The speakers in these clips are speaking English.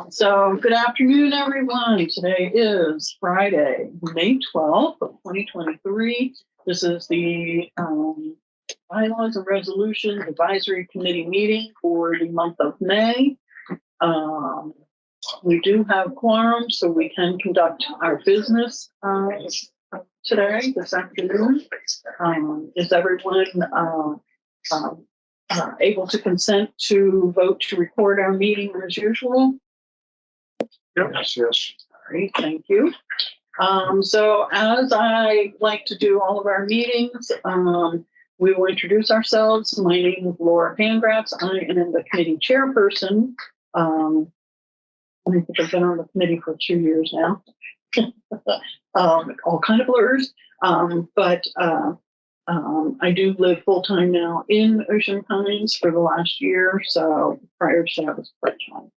So good afternoon, everyone. Today is Friday, May 12th of 2023. This is the Bylaws and Resolutions Advisory Committee meeting for the month of May. We do have quorum, so we can conduct our business today, this afternoon. Is everyone able to consent to vote to record our meeting as usual? Yes. All right, thank you. So as I like to do all of our meetings, we will introduce ourselves. My name is Laura Pangratz. I am the committee chairperson. I think I've been on the committee for 2 years now. All kind of blurs, but I do live full-time now in Ocean Pines for the last year, so prior to that was part-time.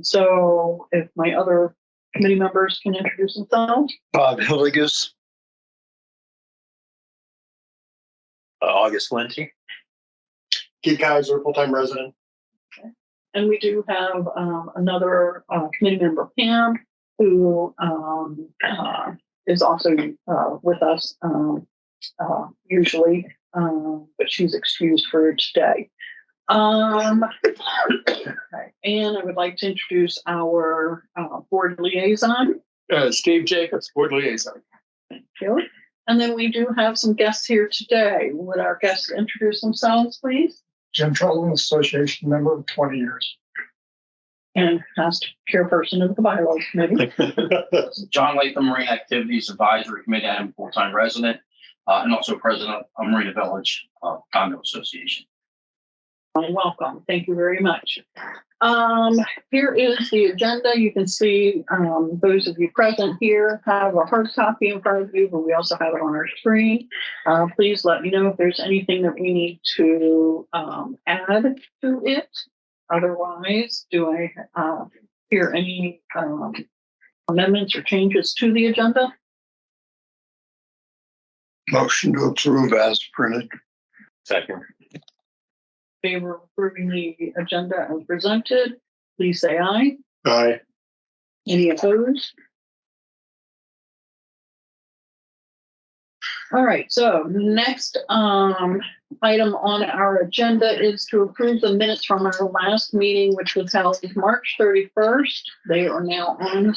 So if my other committee members can introduce themselves. Bob Hilligus. August Lindsay. Keith Kaiser, full-time resident. Okay. And we do have another committee member, Pam, who is also with us usually, but she's excused for today. Okay. And I would like to introduce our board liaison. Steve Jacobs, board liaison. Thank you. And then we do have some guests here today. Would our guests introduce themselves, please? Jim Trollen, association member of 20 years. And past chairperson of the Bylaws Committee. John Latham, Marine Activities Advisory Committee. I am a full-time resident and also president of Marina Village Condo Association. Welcome. Thank you very much. Here is the agenda. You can see those of you present here have a hard copy in front of you, but we also have it on our screen. Please let me know if there's anything that we need to add to it. Otherwise, do I hear any amendments or changes to the agenda? Motion to approve as printed. Second. Favor of approving the agenda as presented, please say aye. Aye. Any opposed? All right, so next item on our agenda is to approve the minutes from our last meeting, which was held March 31st. They are now on.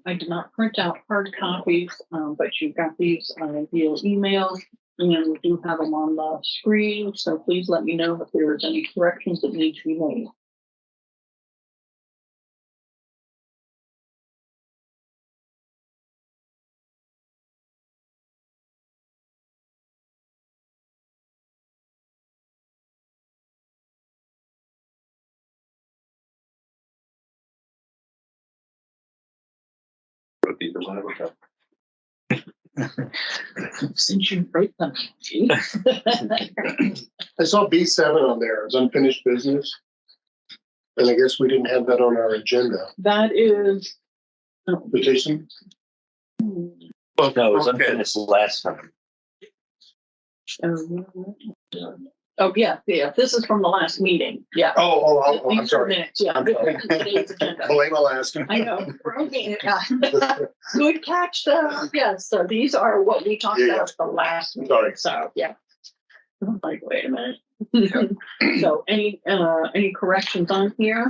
I did not print out hard copies, but you've got these via email, and we do have them on the screen. So please let me know if there's any corrections that need to be made. Since you wrote them. I saw B7 on there as unfinished business. And I guess we didn't have that on our agenda. That is. Petition? Well, no, it was unfinished last time. Oh, yeah. This is from the last meeting. Yeah. Oh, I'm These are sorry. minutes, yeah. Today's agenda. Blame Alaska. I know. Okay, yeah. Good catch, though. Yes. So these are what we talked about the last meeting. Sorry. So yeah. I'm like, wait a minute. So any corrections on here?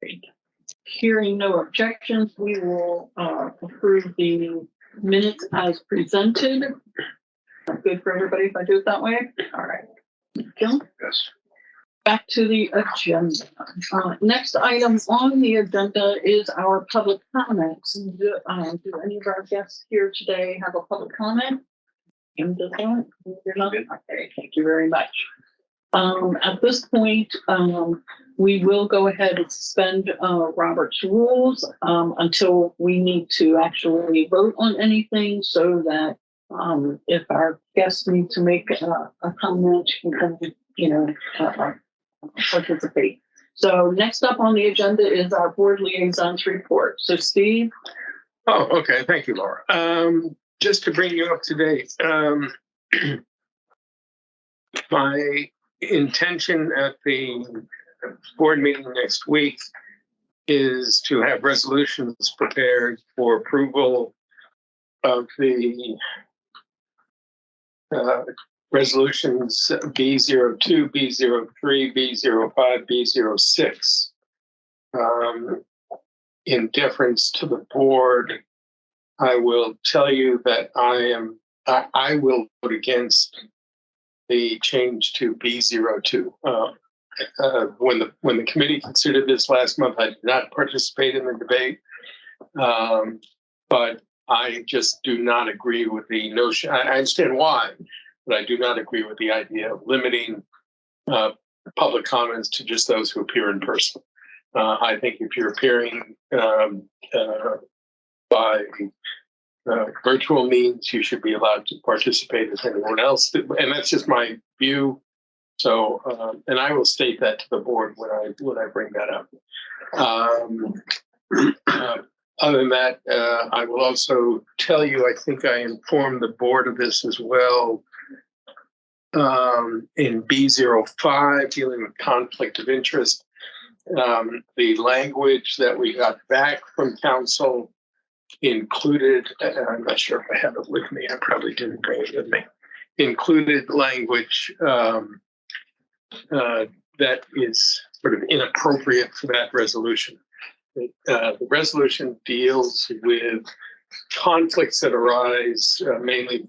Great. Hearing no objections, we will approve the minutes as presented. Good for everybody if I do it that way? All right. Thank you. Yes. Back to the agenda. Next item on the agenda is our public comments. Do any of our guests here today have a public comment? You're not? Okay, thank you very much. At this point, we will go ahead and suspend Robert's rules until we need to actually vote on anything, so that if our guests need to make a comment, you can participate. So next up on the agenda is our board liaisons report. So Steve, Oh, okay. Thank you, Laura. Just to bring you up to date, my intention at the board meeting next week is to have resolutions prepared for approval of the resolutions B02, B03, B05, B06. In deference to the board, I will tell you that I will vote against the change to B02. When the committee considered this last month, I did not participate in the debate, but I just do not agree with the notion. I understand why, but I do not agree with the idea of limiting public comments to just those who appear in person. I think if you're appearing by virtual means, you should be allowed to participate as anyone else. And that's just my view. So, and I will state that to the board when I bring that up. Other than that, I will also tell you, I think I informed the board of this as well. In B05, dealing with conflict of interest, the language that we got back from council included, I'm not sure if I have it with me, I probably didn't bring it with me, included language that is sort of inappropriate for that resolution. The resolution deals with conflicts that arise mainly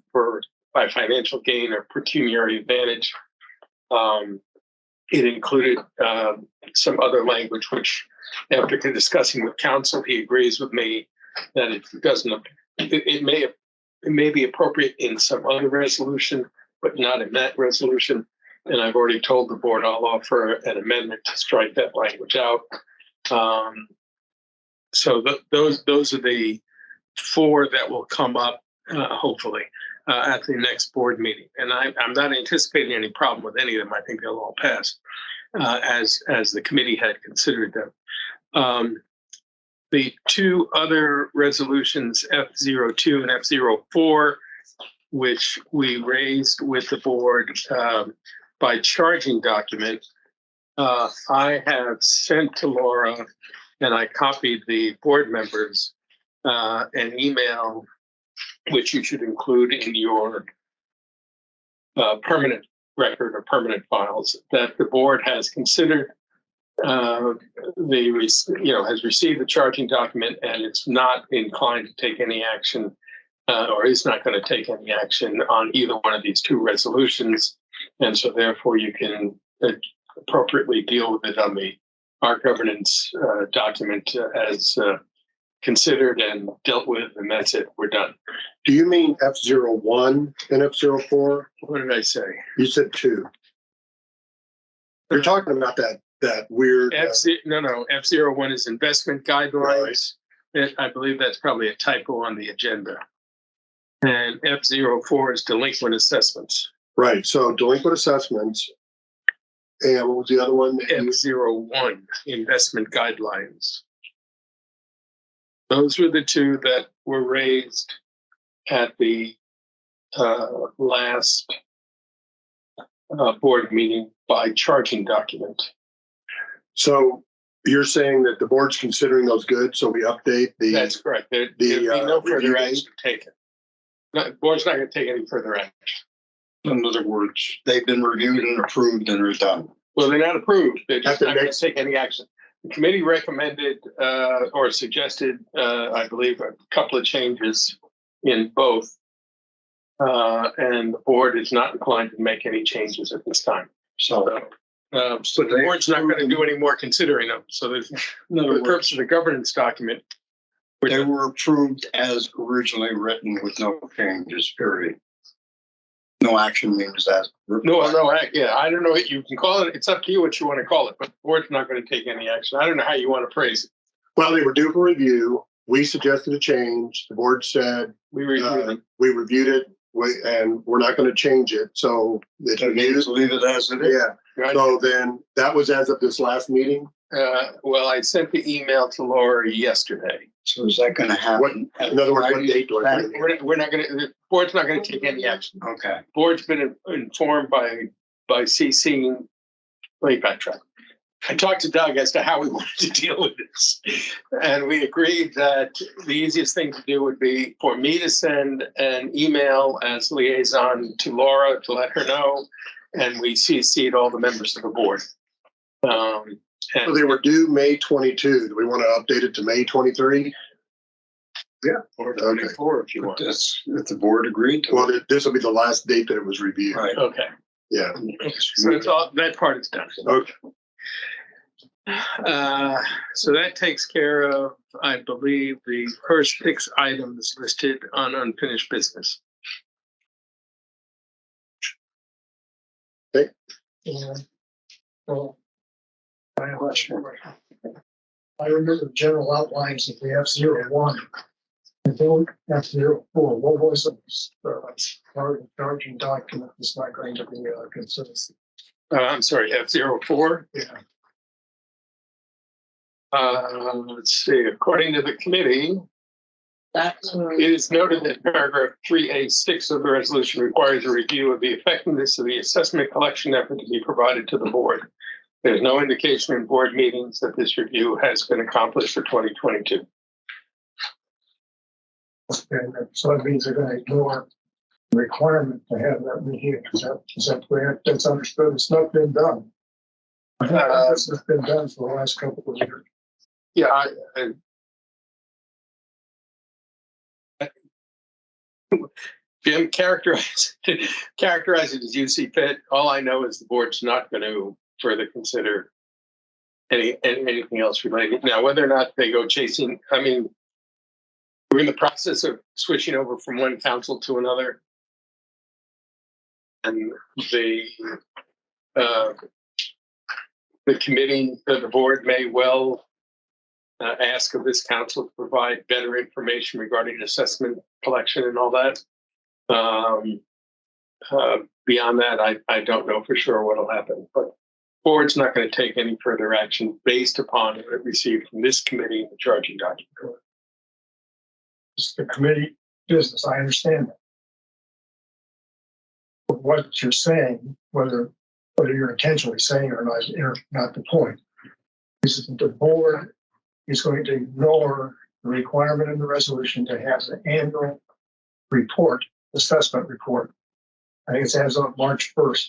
by financial gain or pecuniary advantage. It included some other language, which after discussing with council, he agrees with me that it doesn't. It may be appropriate in some other resolution, but not in that resolution. And I've already told the board I'll offer an amendment to strike that language out. So those are the four that will come up, hopefully, at the next board meeting. And I'm not anticipating any problem with any of them. I think they'll all pass as the committee had considered them. The two other resolutions, F02 and F04, which we raised with the board by charging document, I have sent to Laura, and I copied the board members an email, which you should include in your permanent record or permanent files, that the board has considered has received the charging document, and it's not inclined to take any action, or is not going to take any action on either one of these two resolutions, and so therefore you can appropriately deal with it on our governance document as considered and dealt with, and that's it. We're done. Do you mean F01 and F04? What did I say? You said 2. You're talking about that weird. No. F01 is investment guidelines. Right. I believe that's probably a typo on the agenda. And F04 is delinquent assessments. Right. So delinquent assessments. And what was the other one? F01, investment guidelines. Those were the two that were raised at the last board meeting by charging document. So you're saying that the board's considering those good, so we update the. That's correct. There'll be no further action taken. The board's not going to take any further action. In other words, they've been reviewed and approved and are done. Well, they're not approved. They're just not going to take any action. The committee recommended or suggested, I believe, a couple of changes in both. And the board is not inclined to make any changes at this time. So the board's not going to do any more considering them. So there's for the purpose of the governance document. They were approved as originally written with no changes, period. No action means that. No, yeah, I don't know what you can call it. It's up to you what you want to call it, but the board's not going to take any action. I don't know how you want to phrase it. Well, they were due for review. We suggested a change. The board said we reviewed it. We reviewed it, and we're not going to change it. So it's needed to leave it as it is. Yeah. Right. So then that was as of this last meeting. Well, I sent the email to Laura yesterday. So is that gonna What, happen? in other words, what date do I? We're not gonna, the board's not gonna take any action. Okay, Board's been informed by CC, let me backtrack. I talked to Doug as to how we wanted to deal with this. And we agreed that the easiest thing to do would be for me to send an email as liaison to Laura to let her know. And we CC'd all the members of the board. So they were due May 22. Do we want to update it to May 23? Yeah, or 24 if you want. that's, if the board agreed to. Well, this will be the last date that it was reviewed. Right. Okay, Yeah. so it's all, that part is done. Okay. So that takes care of, I believe, the first 6 items listed on unfinished business. Well, I have a question. I remember the general outlines of the F-01. The vote F-04, what was the charging document is not going to be considered? I'm sorry, F-04. Yeah. Let's see, according to the committee, That's, it is noted that paragraph 3A6 of the resolution requires a review of the effectiveness of the assessment collection effort to be provided to the board. There's no indication in board meetings that this review has been accomplished for 2022. And so that means they're going to ignore the requirement to have that review. Is that clear? That's understood. It's not been done. This has been done for the last couple of years. Yeah, Jim, characterize it as you see fit. All I know is the board's not going to further consider anything else related. Now, whether or not they go chasing, I mean, we're in the process of switching over from one council to another. And the committee, the board may well ask of this council to provide better information regarding assessment collection and all that. Beyond that, I don't know for sure what will happen, but board's not going to take any further action based upon what it received from this committee in the charging document. It's the committee business. I understand that. But what you're saying, whether you're intentionally saying or not, is not the point. Is that the board is going to ignore the requirement in the resolution to have the annual report, assessment report. I think it's as of March 1st.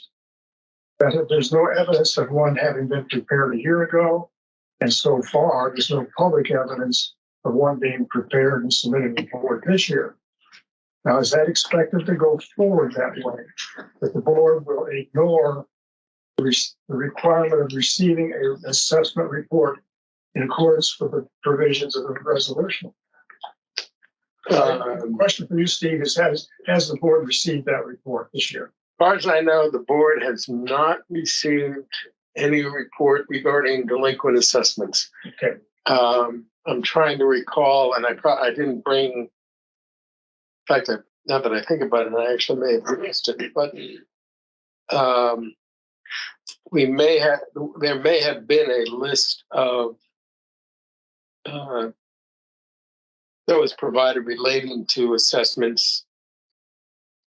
That there's no evidence of one having been prepared a year ago. And so far, there's no public evidence of one being prepared and submitted to the board this year. Now, is that expected to go forward that way? That the board will ignore the requirement of receiving an assessment report in accordance with the provisions of the resolution? The question for you, Steve, is has the board received that report this year? As far as I know, the board has not received any report regarding delinquent assessments. Okay. I'm trying to recall, and I didn't bring, in fact, now that I think about it, I actually may have missed it, but there may have been a list of that was provided relating to assessments.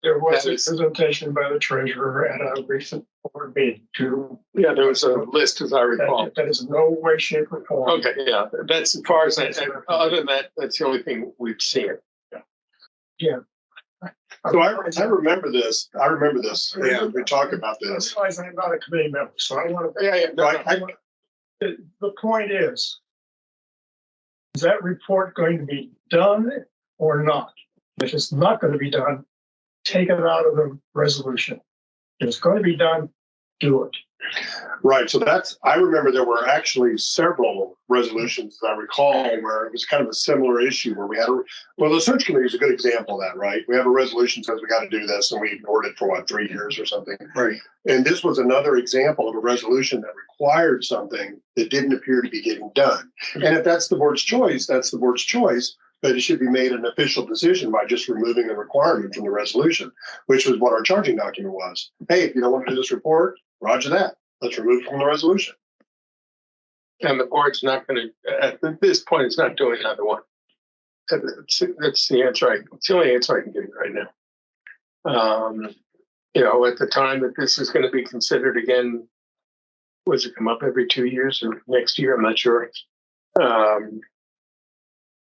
There was a presentation by the treasurer at a recent board meeting too. Yeah, there was a list, as I recall. That is in no way, shape, or form. Okay, yeah, that's as far as other than that, that's the only thing we've seen. Yeah. So I remember this. Yeah, we talked about I this. realize I'm not a committee member, so I want to. Yeah, no, The point is that report going to be done or not? If it's not going to be done, take it out of the resolution. If it's going to be done, do it. Right. So I remember there were actually several resolutions, as I recall, where it was kind of a similar issue where we had the search committee is a good example of that, right? We have a resolution that says we got to do this and we ignored it for 3 years or something. Right. And this was another example of a resolution that required something that didn't appear to be getting done. And if that's the board's choice, that's the board's choice. But it should be made an official decision by just removing the requirement from the resolution, which was what our charging document was. Hey, if you don't want to do this report, roger that. Let's remove it from the resolution. and the board's not going to, at this point, it's not doing either one. That's the answer. It's the only answer I can give you right now. At the time that this is going to be considered again, was it come up every 2 years or next year? I'm not sure.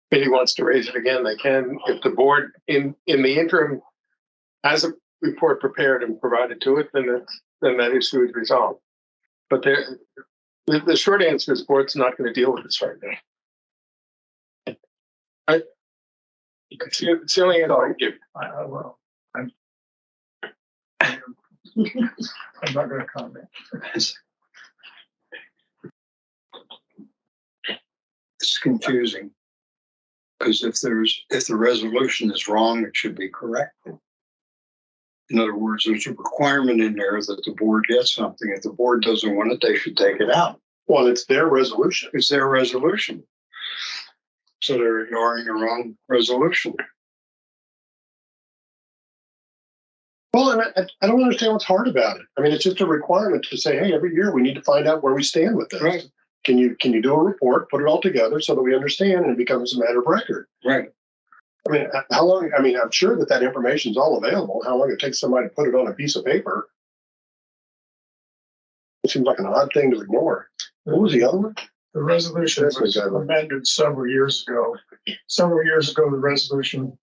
If he wants to raise it again, they can. If the board in the interim has a report prepared and provided to it, then that issue is resolved. But the short answer is the board's not going to deal with this right now. It's the only answer I can give. Well, I'm not going to comment. It's confusing. Because if the resolution is wrong, it should be corrected. In other words, there's a requirement in there that the board gets something. If the board doesn't want it, they should take it out. Well, it's their resolution. It's their resolution. So they're ignoring the wrong resolution. Well, and I don't understand what's hard about it. I mean, it's just a requirement to say, hey, every year we need to find out where we stand with this. Right. Can you do a report, put it all together so that we understand and it becomes a matter of record? Right. I mean, how long? I mean, I'm sure that information is all available. How long it takes somebody to put it on a piece of paper? It seems like an odd thing to ignore. What was the other one? The resolution was amended several years ago. Several years ago, the resolution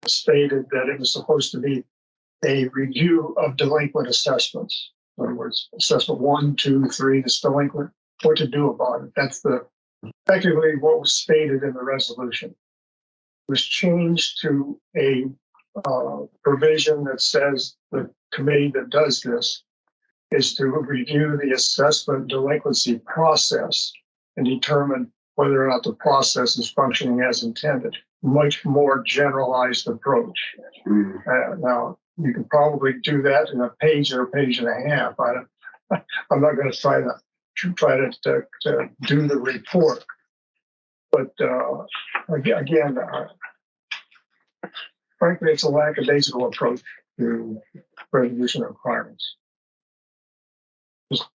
stated that it was supposed to be a review of delinquent assessments. In other words, assessment 1, 2, 3 that's delinquent, what to do about it. That's effectively what was stated in the resolution. It was changed to a provision that says the committee that does this is to review the assessment delinquency process and determine whether or not the process is functioning as intended. Much more generalized approach. Now, you can probably do that in a page or a page and a half. I'm not going to try to do the report, but again, frankly, it's a lackadaisical approach to resolution requirements. Just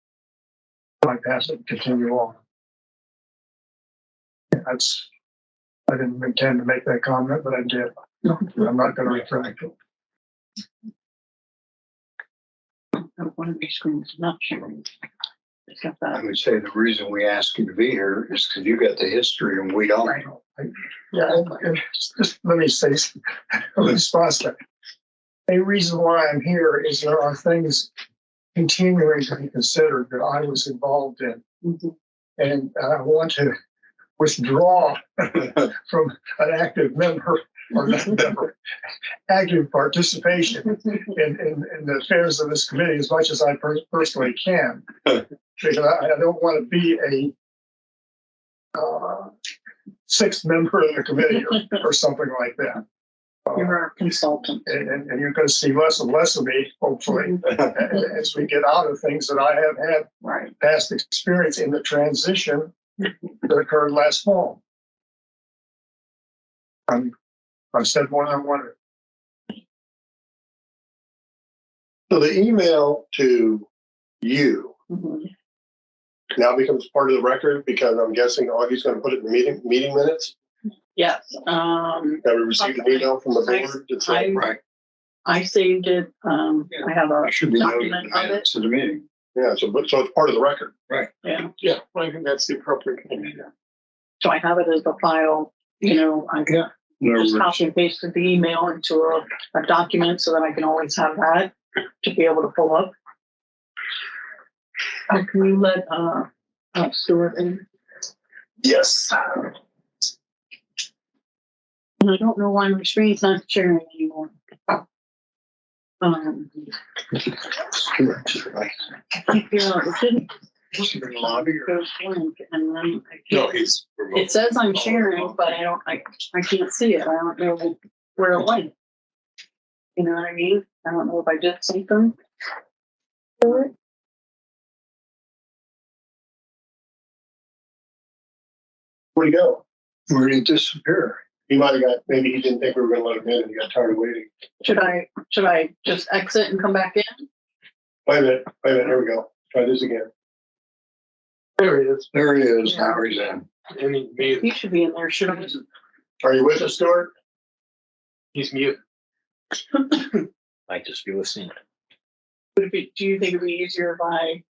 bypass it and continue on. I didn't intend to make that comment, but I did. I'm not going to retract it. One of these screens is not sharing. I would say the reason we ask you to be here is because you got the history and we don't. And just let me say a response to that. A reason why I'm here is there are things continuing to be considered that I was involved in. Mm-hmm. And I want to withdraw from an active member or not member, active participation in the affairs of this committee as much as I personally can. Because I don't want to be a sixth member of the committee or something like that. You're our consultant. And you're going to see less and less of me, hopefully, as we get out of things that I have had past experience in the transition that occurred last fall. I've said more than I wanted. So the email to you now becomes part of the record because I'm guessing Augie's going to put it in the meeting minutes. Yes. Have we received an email from the board that said, I saved it. I have a should be document of it. to the meeting. yeah, so it's part of the record. Right. Yeah. Yeah, I think that's the appropriate thing. So I have it as a file. I just copy and pasted the email into a document so that I can always have that to be able to pull up. Can you let Stuart in? Yes. And I don't know why my screen's not sharing anymore. I think it didn't. Goes blank, and then it says I'm sharing, but I can't see it. I don't know where it went. You know what I mean? I don't know if I did something for it. Where'd he go? Where did he disappear? He might have maybe he didn't think we were going to let him in and he got tired of waiting. Should I just exit and come back in? Wait a minute, here we go. Try this again. There he is. There he is. Now he's in. And He should be in there, shouldn't he? Are you with us, Stuart? He's mute. Might just be listening. Would it be, do you think it'd be easier if I,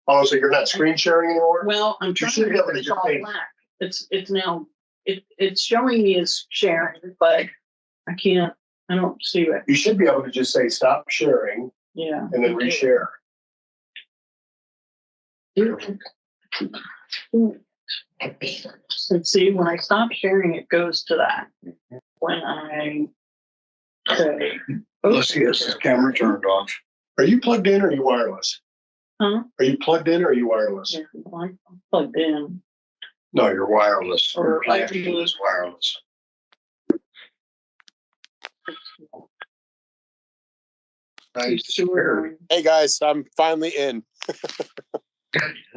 Oh, so you're not screen sharing anymore? well, I'm You trying should to be able get to it just all say- black. It's now, it's showing me as sharing, but I don't see it. You should be able to just say stop sharing Yeah. and then reshare. And see, when I stop sharing, it goes to that. When I say. Unless he has his camera turned off. Are you plugged in or are you wireless? Huh? Are you plugged in or are you wireless? Yeah, I'm plugged in. No, you're wireless. Or Your connection is wireless. Sure. Hey guys, I'm finally in. How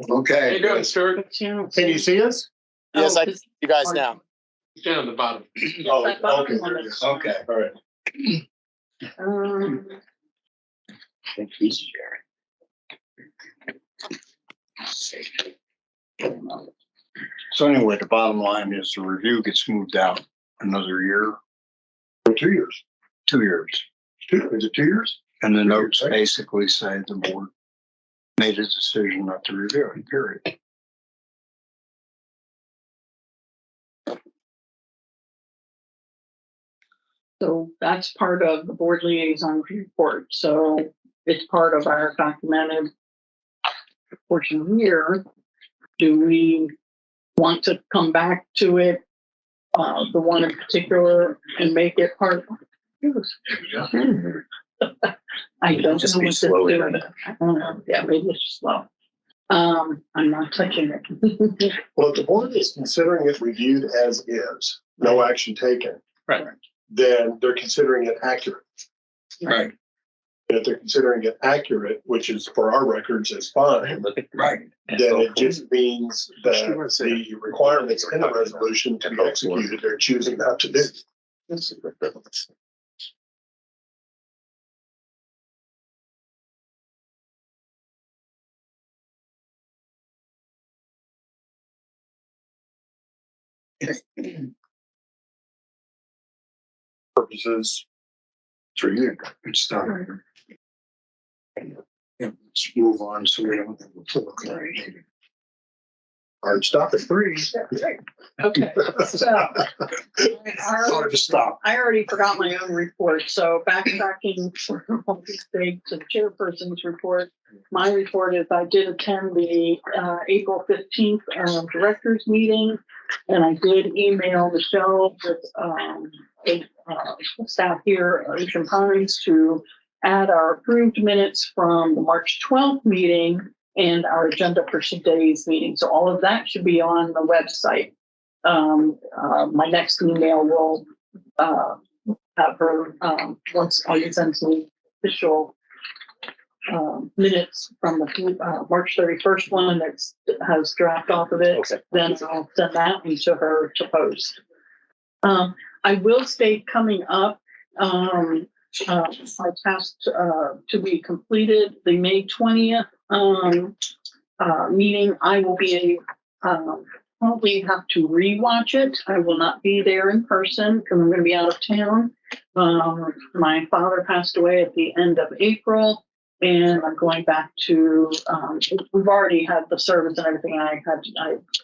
you Okay. doing, Stuart? Can you see us? Yes, Oh, I see you guys now. He's down at the bottom. Oh, that bottom okay, one there it is is. fine. Okay, all right. I think he's sharing. So anyway, the bottom line is the review gets moved out another year, For 2 years. 2 years. Is it 2 years? And the 2 years, notes right? basically say the board made a decision not to review it, period. So that's part of the board liaison report. So it's part of our documented portion here. Do we want to come back to it? The one in particular and make it part. I don't Just know be what to slow do. with it. I don't know. Yeah, maybe it's slow. I'm not touching it. Well, if the board is considering it reviewed as is, no action taken. Right. Then they're considering it accurate. Right. And if they're considering it accurate, which is for our records is fine, Look at Right. then it just means that the requirements in the resolution to be executed, they're choosing not to do. Purposes. For you, it's done. Yeah, let's move on so we don't have a full meeting. Hard stop at 3. Okay, so. Hard to stop. I already forgot my own report, so backtracking for all these things to the chairperson's report. My report is I did attend the April 15th directors meeting, and I did email Michelle with staff here at Ocean Pines to add our approved minutes from the March 12th meeting and our agenda for today's meeting. So all of that should be on the website. My next email will have her once I'll send me official minutes from the March 31st one that has draft off of it. Okay. Then I'll send that one to her to post. I will state coming up, my task to be completed, the May 20th meeting. I will be probably have to rewatch it. I will not be there in person because I'm going to be out of town. My father passed away at the end of April, and I'm going back to. We've already had the service and everything. I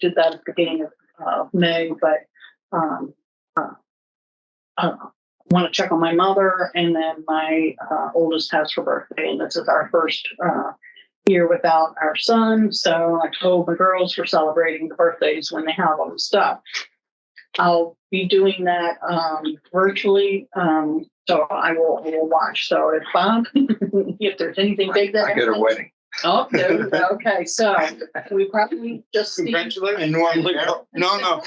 did that at the beginning of May, but want to check on my mother, and then my oldest has her birthday, and this is our first year without our son. So I told my girls we're celebrating the birthdays when they have all the stuff. I'll be doing that virtually, so I will watch. So if if there's anything big that I get a wedding. oh, there we go. Okay, so we probably just see. I normally don't. No.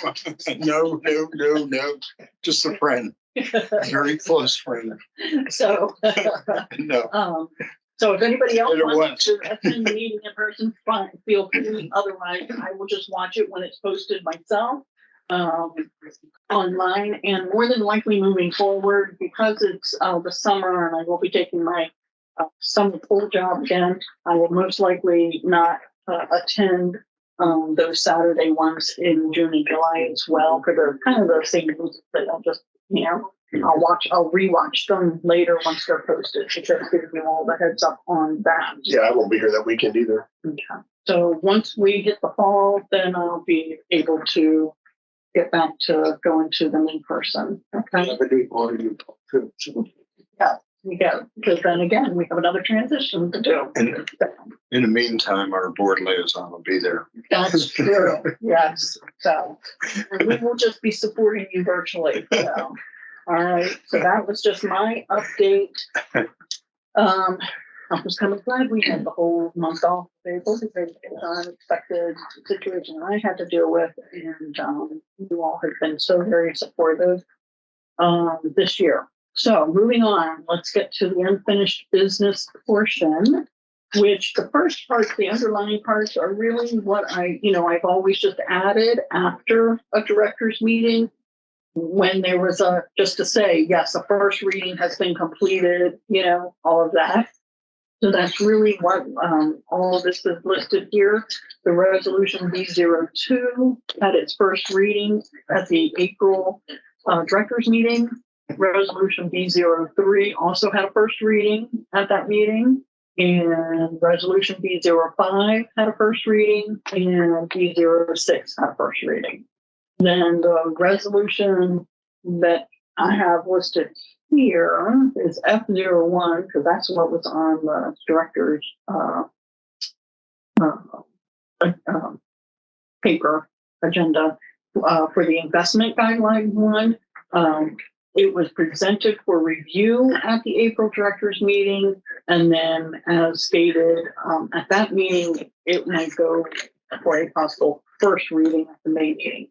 Just a friend, a very close friend. So. No. So if anybody else Did it wants to attend the meeting in person, fine, feel free. Otherwise, I will just watch it when it's posted myself online. And more than likely moving forward, because it's the summer and I will be taking my summer full job again, I will most likely not attend those Saturday ones in June and July as well for the kind of the same reasons that I'll just, I'll rewatch them later once they're posted to just give you all the heads up on that. Yeah, I won't be here that weekend either. Okay. So once we hit the fall, then I'll be able to get back to going to them in person. Okay. Yeah, because then again, we have another transition to do. And in the meantime, our board liaison will be there. That's true. Yes. So and we will just be supporting you virtually. So, all right. So that was just my update. I was kind of glad we had the whole month off available because it was an unexpected situation I had to deal with, and you all have been so very supportive this year. So moving on, let's get to the unfinished business portion, which the first parts, the underlying parts, are really what I've always just added after a director's meeting when there was just to say, yes, a first reading has been completed, all of that. So that's really what all of this is listed here. The resolution B02 had its first reading at the April director's meeting. Resolution B03 also had a first reading at that meeting, and resolution B05 had a first reading, and B06 had a first reading. Then the resolution that I have listed here is F01, because that's what was on the director's paper agenda for the investment guideline one. It was presented for review at the April directors meeting, and then as stated at that meeting, it might go for a possible first reading at the May meeting.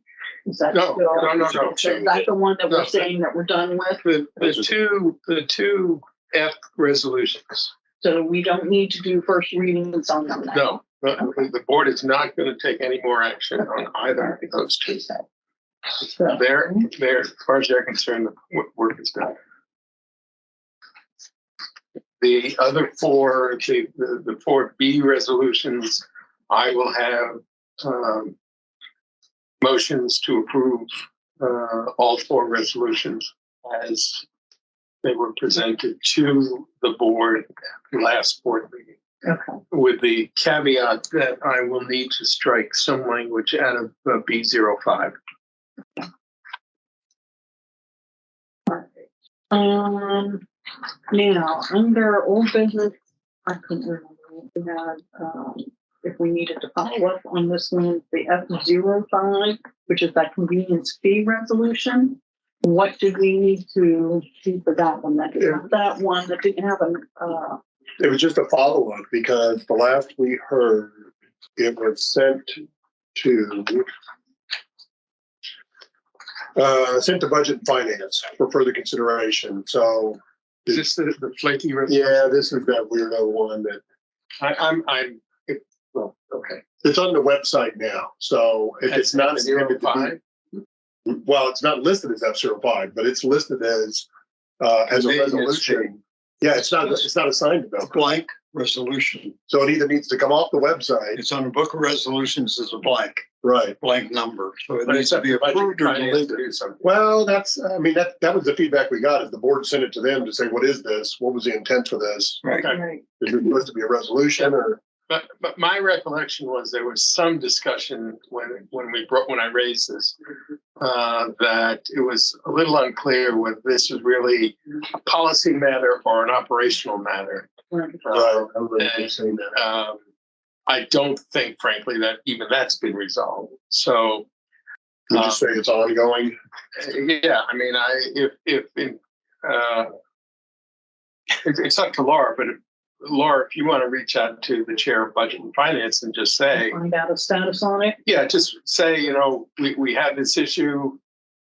Is that No. Is that the one that we're saying that we're done with? The two F resolutions. So we don't need to do first readings on them now. No, the board is not going to take any more action on either of those two. So, They're, as far as they're concerned, the work is done. The other four, the four B resolutions, I will have motions to approve all four resolutions as they were presented to the board at the last board meeting. okay. With the caveat that I will need to strike some language out of B05. Now, under old business, I couldn't remember what we had, if we needed to follow up on this one, the F05, which is that convenience fee resolution. What did we need to do for that one? That one that didn't have It was just a follow-up because the last we heard, it was sent to Budget and Finance for further consideration. So Is this the flaky? yeah, this is that weirdo one that well, okay. It's on the website now. So if it's not intended to be, well, it's not listed as F05, but it's listed as a resolution. Yeah, it's not assigned to them. Blank resolution. So it either needs to come off the website. It's on the book of resolutions as a Right. blank number. So it But needs to be approved or deleted. Well, that was the feedback we got, is the board sent it to them to say, what is this? What was the intent for this? Right. right. Is it supposed to be a resolution or? But my recollection was there was some discussion when I raised this, that it was a little unclear whether this was really a policy matter or an operational matter. Right. I remember saying that. I don't think, frankly, that even that's been resolved. So, Would you say it's ongoing? yeah, I mean, it's up to Laura, but Laura, if you want to reach out to the chair of Budget and Finance and just say, Find out a status on it. yeah, just say, we have this issue.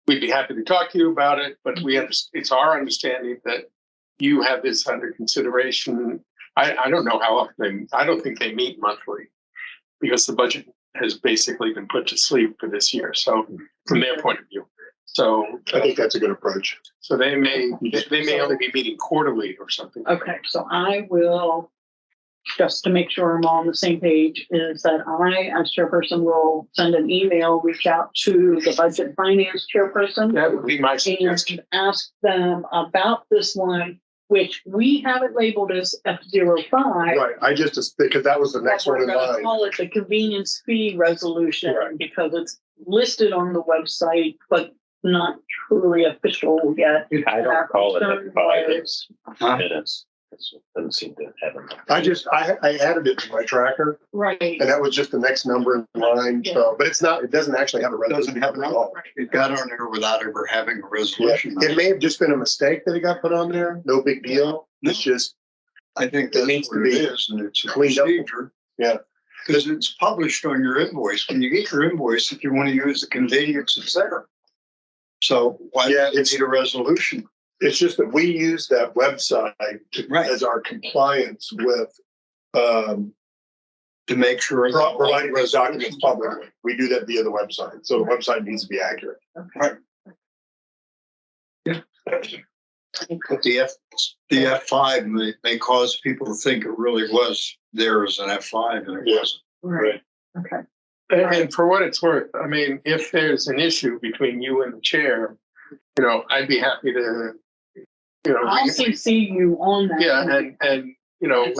We'd be happy to talk to you about it, but it's our understanding that you have this under consideration. I don't know how often I don't think they meet monthly because the budget has basically been put to sleep for this year. So from their point of view, so I think that's a good approach. So they may only be meeting quarterly or something. Okay, so I will just to make sure I'm all on the same page, is that I, as chairperson, will send an email, reach out to the budget finance chairperson That would be my suggestion. and ask them about this one, which we have it labeled as F05. Right, I just, because that was the next But one in we're gonna line. call it the convenience fee resolution Right. because it's listed on the website, but not truly official yet. I don't call it Our a five concern minutes. It doesn't seem to have enough. I added it to my tracker, Right. and that was just the next number in line, so, but it's not, it doesn't actually have a resolution. Doesn't have it at all. It got on there without ever having a Yeah, resolution. it may have just been a mistake that it got put on there, no big deal, it's just, I think It needs that's what to it be is, and it's a cleaned up. procedure. Yeah. Because it's published on your invoice. When you get your invoice, if you want to use the convenience, it's there. So why Yeah, do you need a resolution? it's just that we use that website Right. as our compliance with, To make sure. providing those documents publicly. We do that via the website, so the website needs to be accurate. But the F5 may cause people to think it really was there as an F5 and it Yeah. wasn't. Right. Okay. And for what it's worth, I mean, if there's an issue between you and the chair, I'd be happy to, I'll CC you on that. yeah, and,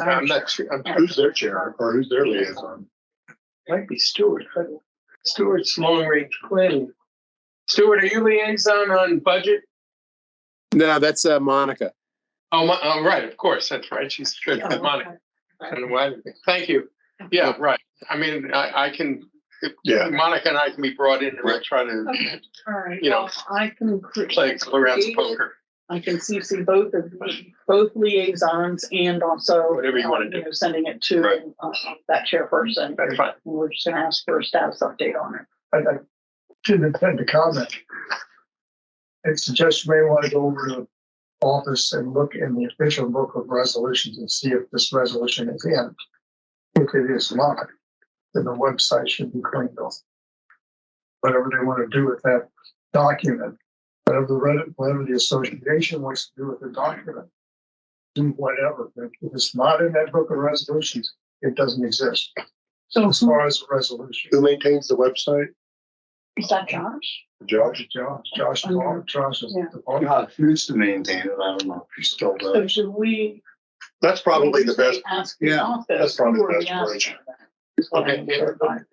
I'm not sure, Who's their chair or who's their liaison? might be Stuart. Stuart's long range planning. Stuart, are you liaison on budget? No, that's Monica. Oh, right, of course, that's right. She's good. Oh, Monica. okay. I don't know why. Thank you. Yeah, right. I mean, I can, Yeah. Monica and I can be brought in and we'll try to Okay. All right. You know, Well, I can play a couple rounds of poker. I can CC both liaisons and also Whatever you wanna do. Sending it to Right. that chairperson. That's fine. And we're just going to ask for a status update on it. I didn't intend to comment. I suggest you may want to go over to the office and look in the official book of resolutions and see if this resolution is in. If it is not, then the website should be cleaned up. Whatever they want to do with that document, whatever the association wants to do with the document, do whatever. If it's not in that book of resolutions, it doesn't exist. So As far as the resolution. Who maintains the website? is that Josh? Josh? Josh is Yeah. the partner. God, who used to maintain it? I don't know if he still So does. should we? That's probably the best. Ask the Yeah, office. that's probably who the are best we asking approach. for that? Is what Okay, I'm yeah. clarifying.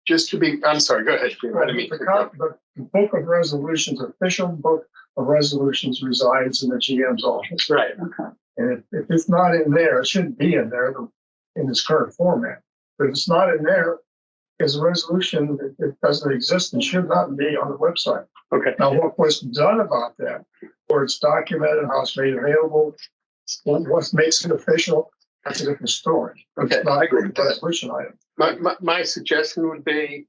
Just to be, I'm sorry, go ahead. I didn't mean to interrupt. The book of resolutions, official book of resolutions resides in the GM's office. Right. Okay. And if it's not in there, it shouldn't be in there in its current format. But if it's not in there, it's a resolution that it doesn't exist and should not be on the website. Okay. Now, what was done about that, or it's documented, how it's made available, what makes it official, that's a different story. Okay, It's not I agree with a that. resolution item. My suggestion would be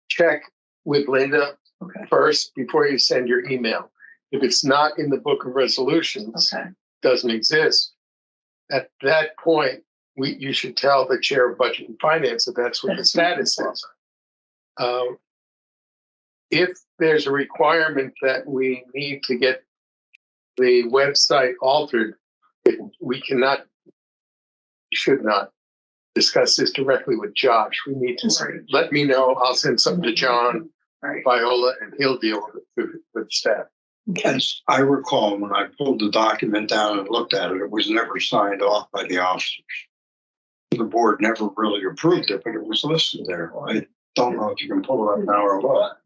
check with Linda Okay. first before you send your email. If it's not in the book of resolutions, Okay. doesn't exist, at that point, you should tell the chair of budget and finance that that's what the status is. If there's a requirement that we need to get the website altered, we cannot, should not discuss this directly with Josh. We need to say, let me know. I'll send something to John Right. Viola and he'll deal with staff. As I recall, when I pulled the document down and looked at it, it was never signed off by the officers. The board never really approved it, but it was listed there. I don't know if you can pull it up now or what.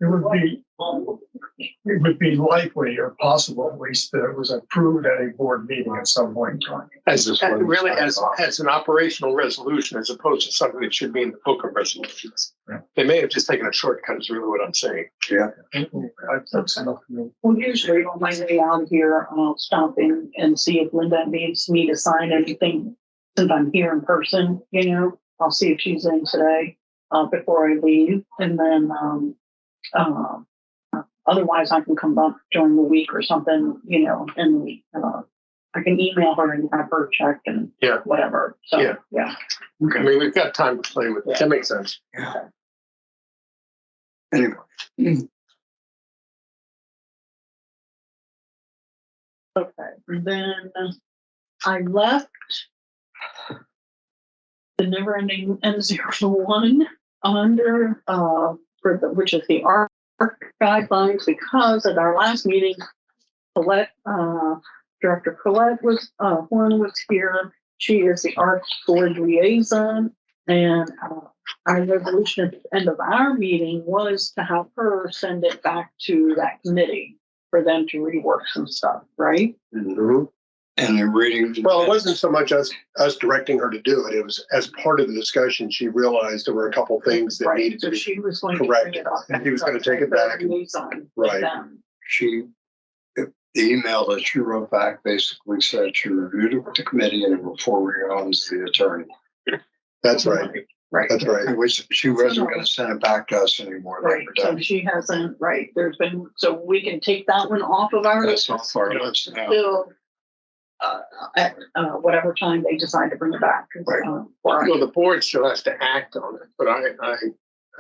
It would be likely or possible at least that it was approved at a board meeting at some point in time. As really as an operational resolution, as opposed to something that should be in the book of resolutions. Yeah. They may have just taken a shortcut, is really what I'm saying. That's enough for me. Well, usually on my way out here, I'll stop in and see if Linda needs me to sign anything. Since I'm here in person, I'll see if she's in today before I leave. And then otherwise I can come up during the week or something, and I can email her and have her checked and Yeah. whatever. So, Yeah. yeah. I mean, we've got time to play with it. That makes sense. Yeah. Anyway, Okay. And then I left the never ending N01 under, which is the ARC guidelines, because at our last meeting, Colette, Director Colette Horn was here. She is the ARC board liaison, and our resolution at the end of our meeting was to have her send it back to that committee for them to rework some stuff, right? Mhm. And they're reading. Well, it wasn't so much us directing her to do it. It was as part of the discussion, she realized there were a couple things that Right, needed to so be she was going to bring corrected. it up. And he was going to take it back. Liaison with Right. them. The email that she wrote back basically said she reviewed it with the committee and will forward it on to the attorney. That's right. Right. That's right. She wasn't going to send it back to us anymore. They Right, were so done. she hasn't, right, there's been, so we can take that one off of our That's list off our list now. till at whatever time they decide to bring it back. Right. For Well, the board still has to act on it, but I,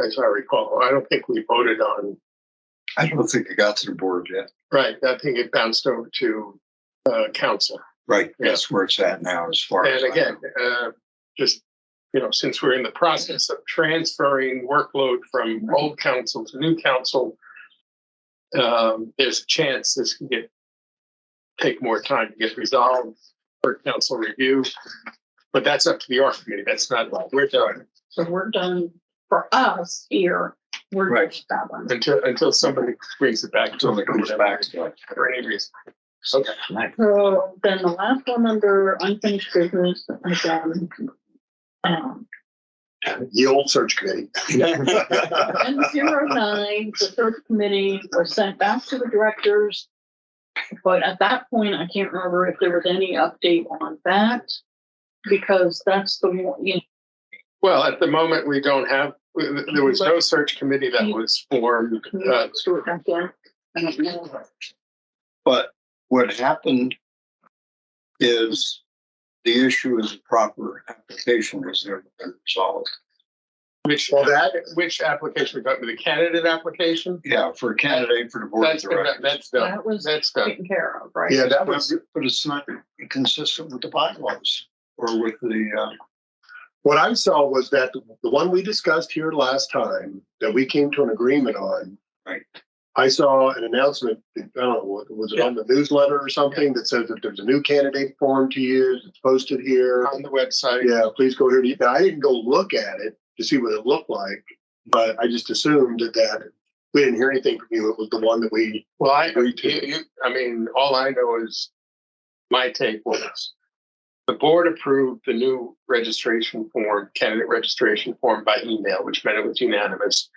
as I recall, I don't think we voted on, I don't think it got to the board yet. right, I think it bounced over to, council. Right, that's where it's at now as far as. And I again, know. just, since we're in the process of transferring workload from old council to new council, there's a chance this can take more time to get resolved for council review. But that's up to the ARC committee. That's not, we're done So we're done for us here, we're done Right. with that one. until somebody brings it back. Until it comes back to it. For any reason. Okay. So then the last one under unfinished business, again, The old search committee. N09, the search committee was sent back to the directors. But at that point, I can't remember if there was any update on that, because that's the one, Well, at the moment, we don't have, there was no search committee that was formed. Stuart back in. I don't know. But what happened is the issue is proper application has never been resolved. Which application? We're talking about the candidate application? Yeah, for a candidate for the board of That's directors. done. That was That's done. taken care of, right? Yeah, that was, But it's not consistent with the bylaws or with the, what I saw was that the one we discussed here last time that we came to an agreement on. Right. I saw an announcement, I don't know, was it on the newsletter or something that says that there's a new candidate form to use, it's posted here. On the website. Yeah, please go here. Now, I didn't go look at it to see what it looked like, but I just assumed that we didn't hear anything from you. It was the one that we, Well, I Agreed to. mean, all I know is my take was the board approved the new registration form, candidate registration form by email, which meant it was unanimous.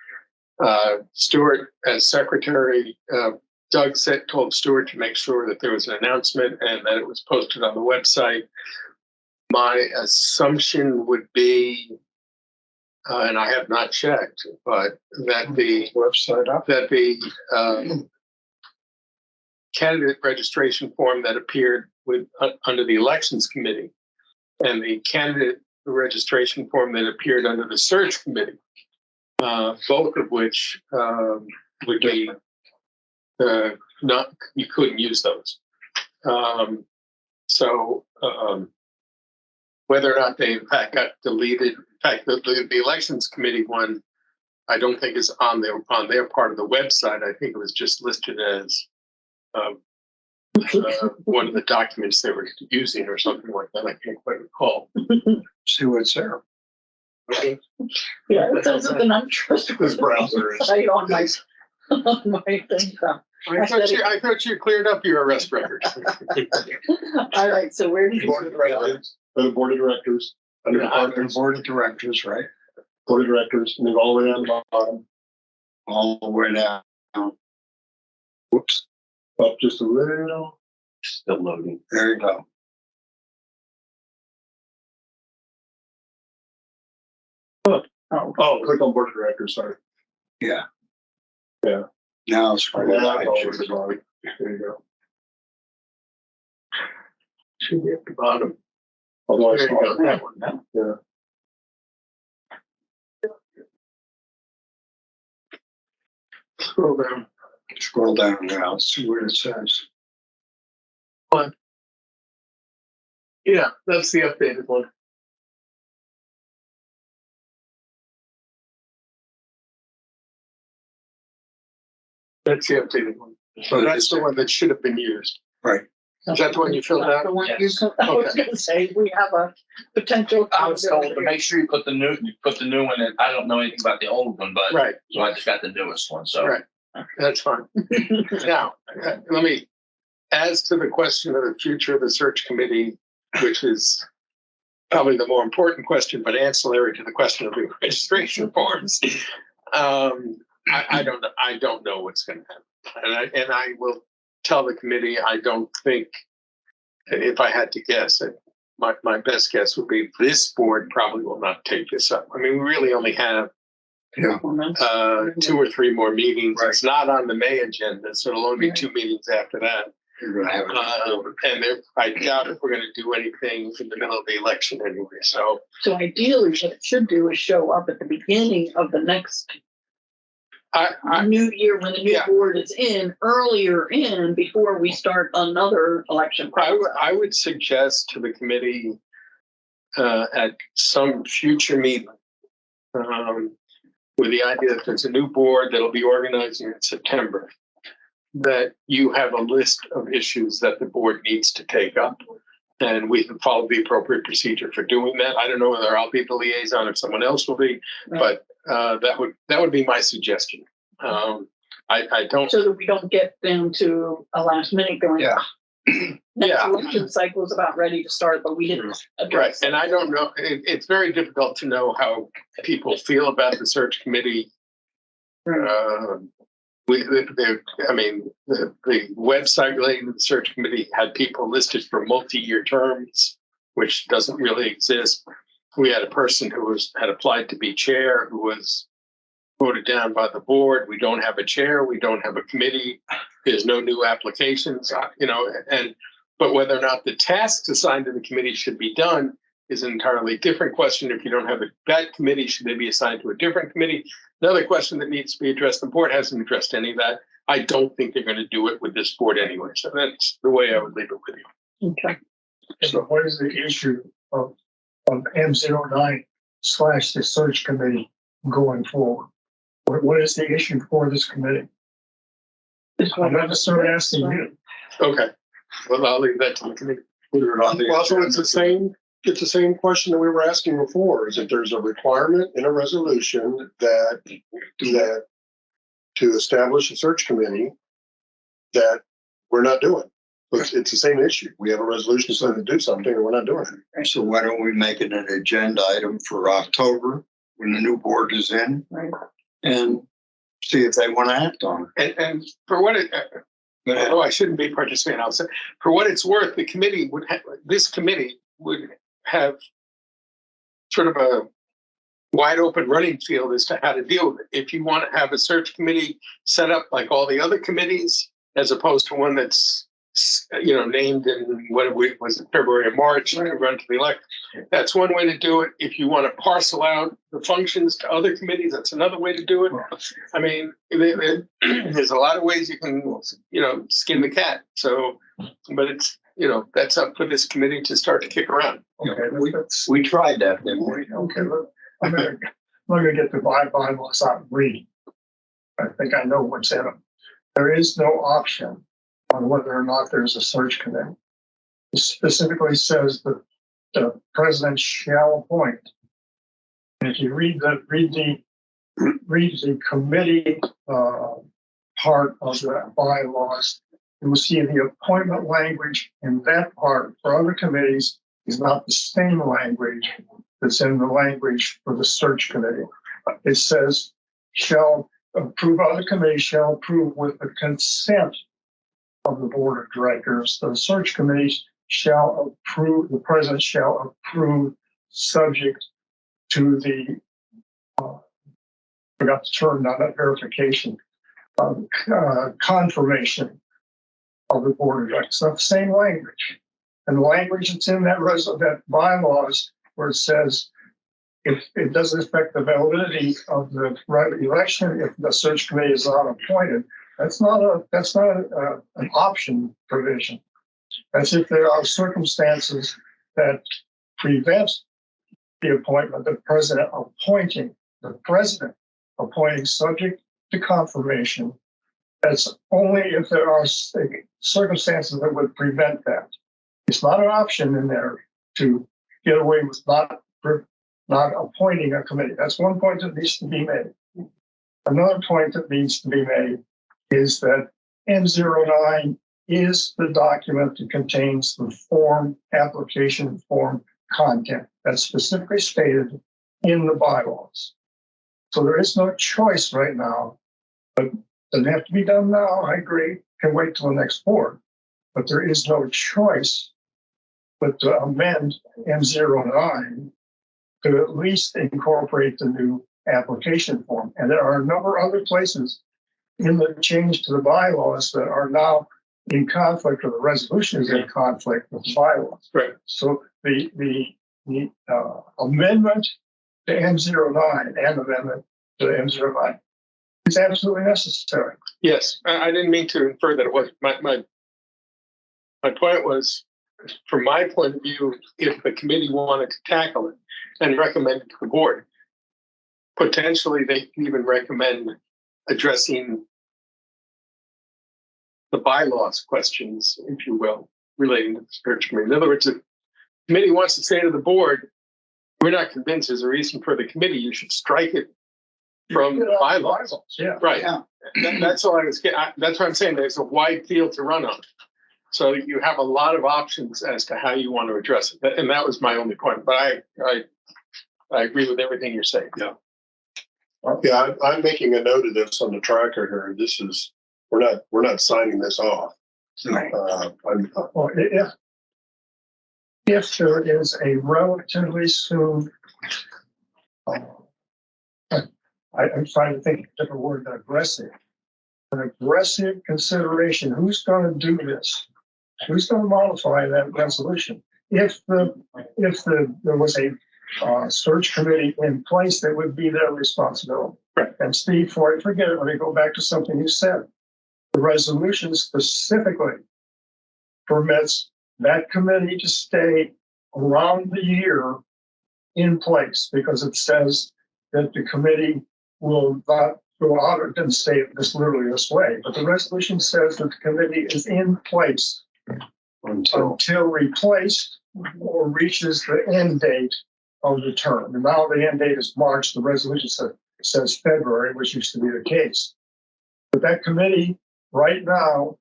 Stuart, as secretary, Doug told Stuart to make sure that there was an announcement and that it was posted on the website. My assumption would be, and I have not checked, but that the website up. that the candidate registration form that appeared under the elections committee and the candidate registration form that appeared under the search committee, both of which would be not, you couldn't use those. So whether or not they in fact got deleted, in fact, the elections committee one, I don't think is on their part of the website. I think it was just listed as one of the documents they were using or something like that. I can't quite recall. See what's there. Okay. Yeah, it says it's an untrustworthy this browser is. site on my thing. So. I thought you cleared up your arrest record. All right, so where did Board of you? directors, for the board of directors, under Under departments, board of directors, right? board of directors, and then all the way down the bottom, All the way down. Whoops, up just a little. Still loading. there you go. Oh, click on board of directors, sorry. Yeah. Yeah. Now it's. All right, now it's all over the bottom. There you go. Should be at the bottom. Although I There you saw go, it. that one now. Yeah. Scroll down. Scroll down now, see what it says. Yeah, that's the updated one. That's the updated one. So that's the one that should have been used. Is that the one you filled out? The one you, Yes. I was gonna say, we have a potential. I was told to make sure you put the new one in. I don't know anything about the old one, but Right, so I just got the newest one. So right. That's fine. Now, let me, as to the question of the future of the search committee, which is probably the more important question, but ancillary to the question of the registration forms. I don't know what's going to happen. And I will tell the committee, I don't think, if I had to guess, my best guess would be this board probably will not take this up. I mean, we really only have 2 or 3 more meetings. Right. It's not on the May agenda, so it'll only be 2 meetings after that. You're gonna have it. And I doubt if we're going to do anything in the middle of the election anyway. So So ideally, what it should do is show up at the beginning of the next I new year when the new Yeah. board is earlier before we start another election process. I would suggest to the committee at some future meeting with the idea that there's a new board that'll be organizing in September, that you have a list of issues that the board needs to take up. And we can follow the appropriate procedure for doing that. I don't know whether I'll be the liaison or someone else will be, Right. but that would be my suggestion. I don't. So that we don't get down to a last minute going, Yeah. next Yeah. election cycle is about ready to start, but we didn't Right, address. and I don't know, it's very difficult to know how people feel about the search committee. Right. The website relating to the search committee had people listed for multi-year terms, which doesn't really exist. We had a person who had applied to be chair who was voted down by the board. We don't have a chair. We don't have a committee. There's no new applications, but whether or not the tasks assigned to the committee should be done is an entirely different question. If you don't have that committee, should they be assigned to a different committee? Another question that needs to be addressed. The board hasn't addressed any of that. I don't think they're going to do it with this board anyway. So that's the way I would leave it with you. Okay. So what is the issue of M09 / the search committee going forward? What is the issue for this committee? I'm not necessarily asking you. Okay. Well, I'll leave that to the committee. Put it on the Well, so agenda. it's the same question that we were asking before, is that there's a requirement in a resolution that to establish a search committee that we're not doing. It's the same issue. We have a resolution saying to do something and we're not doing it. So why don't we make it an agenda item for October when the new board is in Right. and see if they want to act on And for what it, it? although I shouldn't be participating, I'll say, for what it's worth, this committee would have sort of a wide open running field as to how to deal with it. If you want to have a search committee set up like all the other committees, as opposed to one that's, named in was it February or March, to run to the election. That's one way to do it. If you want to parcel out the functions to other committees, that's another way to do it. I mean, there's a lot of ways you can, skin the cat. So, but it's, that's up for this committee to start to kick around. Okay, We tried that, didn't we? okay. I'm gonna get the bylaws out and read. I think I know what's in them. There is no option on whether or not there's a search committee. It specifically says that the president shall appoint. And if you read the committee part of the bylaws, you will see the appointment language in that part for other committees is not the same language that's in the language for the search committee. It says shall approve, other committees shall approve with the consent of the board of directors. The search committees shall approve, the president shall approve subject to the, forgot the term, not verification, confirmation of the board of directors. So the same language. And the language that's in that bylaws where it says if it doesn't affect the validity of the right election, if the search committee is not appointed, that's not an option provision. That's if there are circumstances that prevent the appointment, the president appointing subject to confirmation That's only if there are circumstances that would prevent that. It's not an option in there to get away with not appointing a committee. That's one point that needs to be made. Another point that needs to be made is that M09 is the document that contains the application form content that's specifically stated in the bylaws. So there is no choice right now, but doesn't have to be done now. I agree. Can wait till the next board, but there is no choice but to amend M09 to at least incorporate the new application form. And there are a number of other places in the change to the bylaws that are now in conflict, or the resolution is in conflict with the bylaws. Right. So the amendment to M09 and amendment to M09 is absolutely necessary. Yes, I didn't mean to infer that it was. My point was, from my point of view, if the committee wanted to tackle it and recommend it to the board, potentially they can even recommend addressing the bylaws questions, if you will, relating to the search committee. In other words, if the committee wants to say to the board, we're not convinced there's a reason for the committee, you should strike it from the bylaws. Yeah. Right. Yeah. That's all I was getting. That's what I'm saying. There's a wide field to run on. So you have a lot of options as to how you want to address it. And that was my only point. But I agree with everything you're saying. Yeah. Yeah, I'm making a note of this on the tracker here. This is, we're not signing this off. Well, if there is a relatively soon, I'm trying to think of a different word than aggressive. An aggressive consideration. Who's going to do this? Who's going to modify that resolution? If there was a search committee in place, that would be their responsibility. Right. And Steve, before I forget it, let me go back to something you said. The resolution specifically permits that committee to stay around the year in place, because it says that the committee will not go out. It didn't say it this literally this way, but the resolution says that the committee is in place until replaced or reaches the end date of the term. And now the end date is March. The resolution says February, which used to be the case. But that committee right now,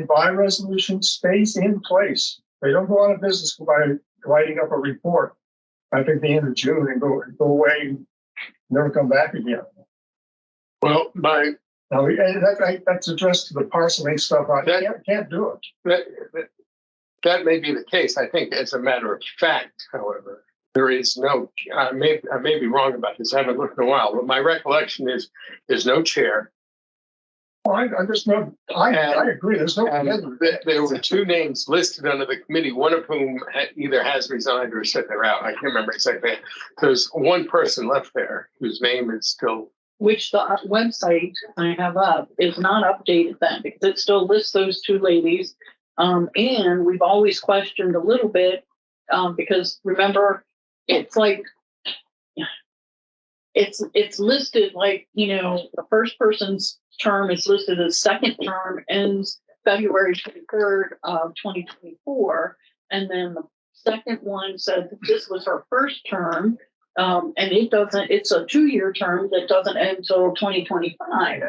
by resolution, stays in place. They don't go out of business by writing up a report, I think, the end of June, and go away and never come back again. Well, that's addressed to the parceling stuff. I can't do it. That may be the case. I think, as a matter of fact, however, there is no. I may be wrong about this. I haven't looked in a while, but my recollection is there's no chair. Well, I just know. I agree. There's no. There were two names listed under the committee, one of whom either has resigned or said they're out. I can't remember exactly. There's one person left there whose name is still. Which the website I have up is not updated then, because it still lists those two ladies. And we've always questioned a little bit, because remember, it's like, it's listed like, the first person's term is listed as second term, ends February 23rd of 2024. And then the second one said that this was her first term. And it's a 2-year term that doesn't end until 2025,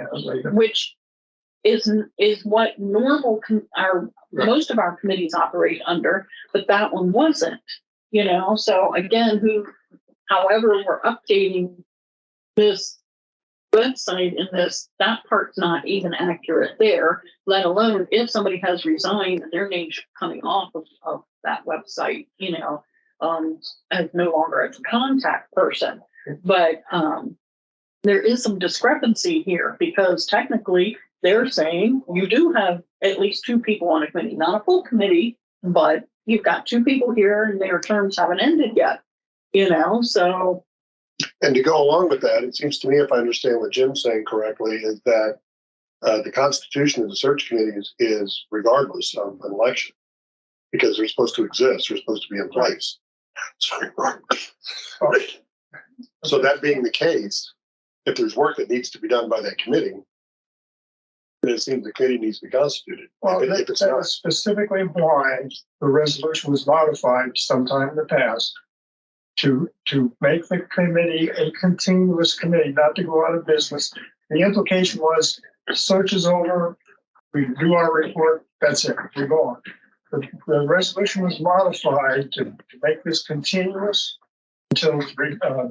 which is what most of our committees operate under, but that one wasn't, so again, however we're updating this website in that part's not even accurate there, let alone if somebody has resigned and their name's coming off of that website, as no longer as a contact person. But there is some discrepancy here, because technically they're saying you do have at least 2 people on a committee, not a full committee, but you've got 2 people here and their terms haven't ended yet, so. And to go along with that, it seems to me, if I understand what Jim's saying correctly, is that the constitution of the search committee is regardless of an election, because they're supposed to exist, they're supposed to be in place. Sorry. So that being the case, if there's work that needs to be done by that committee, it seems the committee needs to be constituted. Well, If it's not. that's specifically why the resolution was modified sometime in the past to make the committee a continuous committee, not to go out of business. The implication was search is over, we do our report, that's it, we go on. The resolution was modified to make this continuous until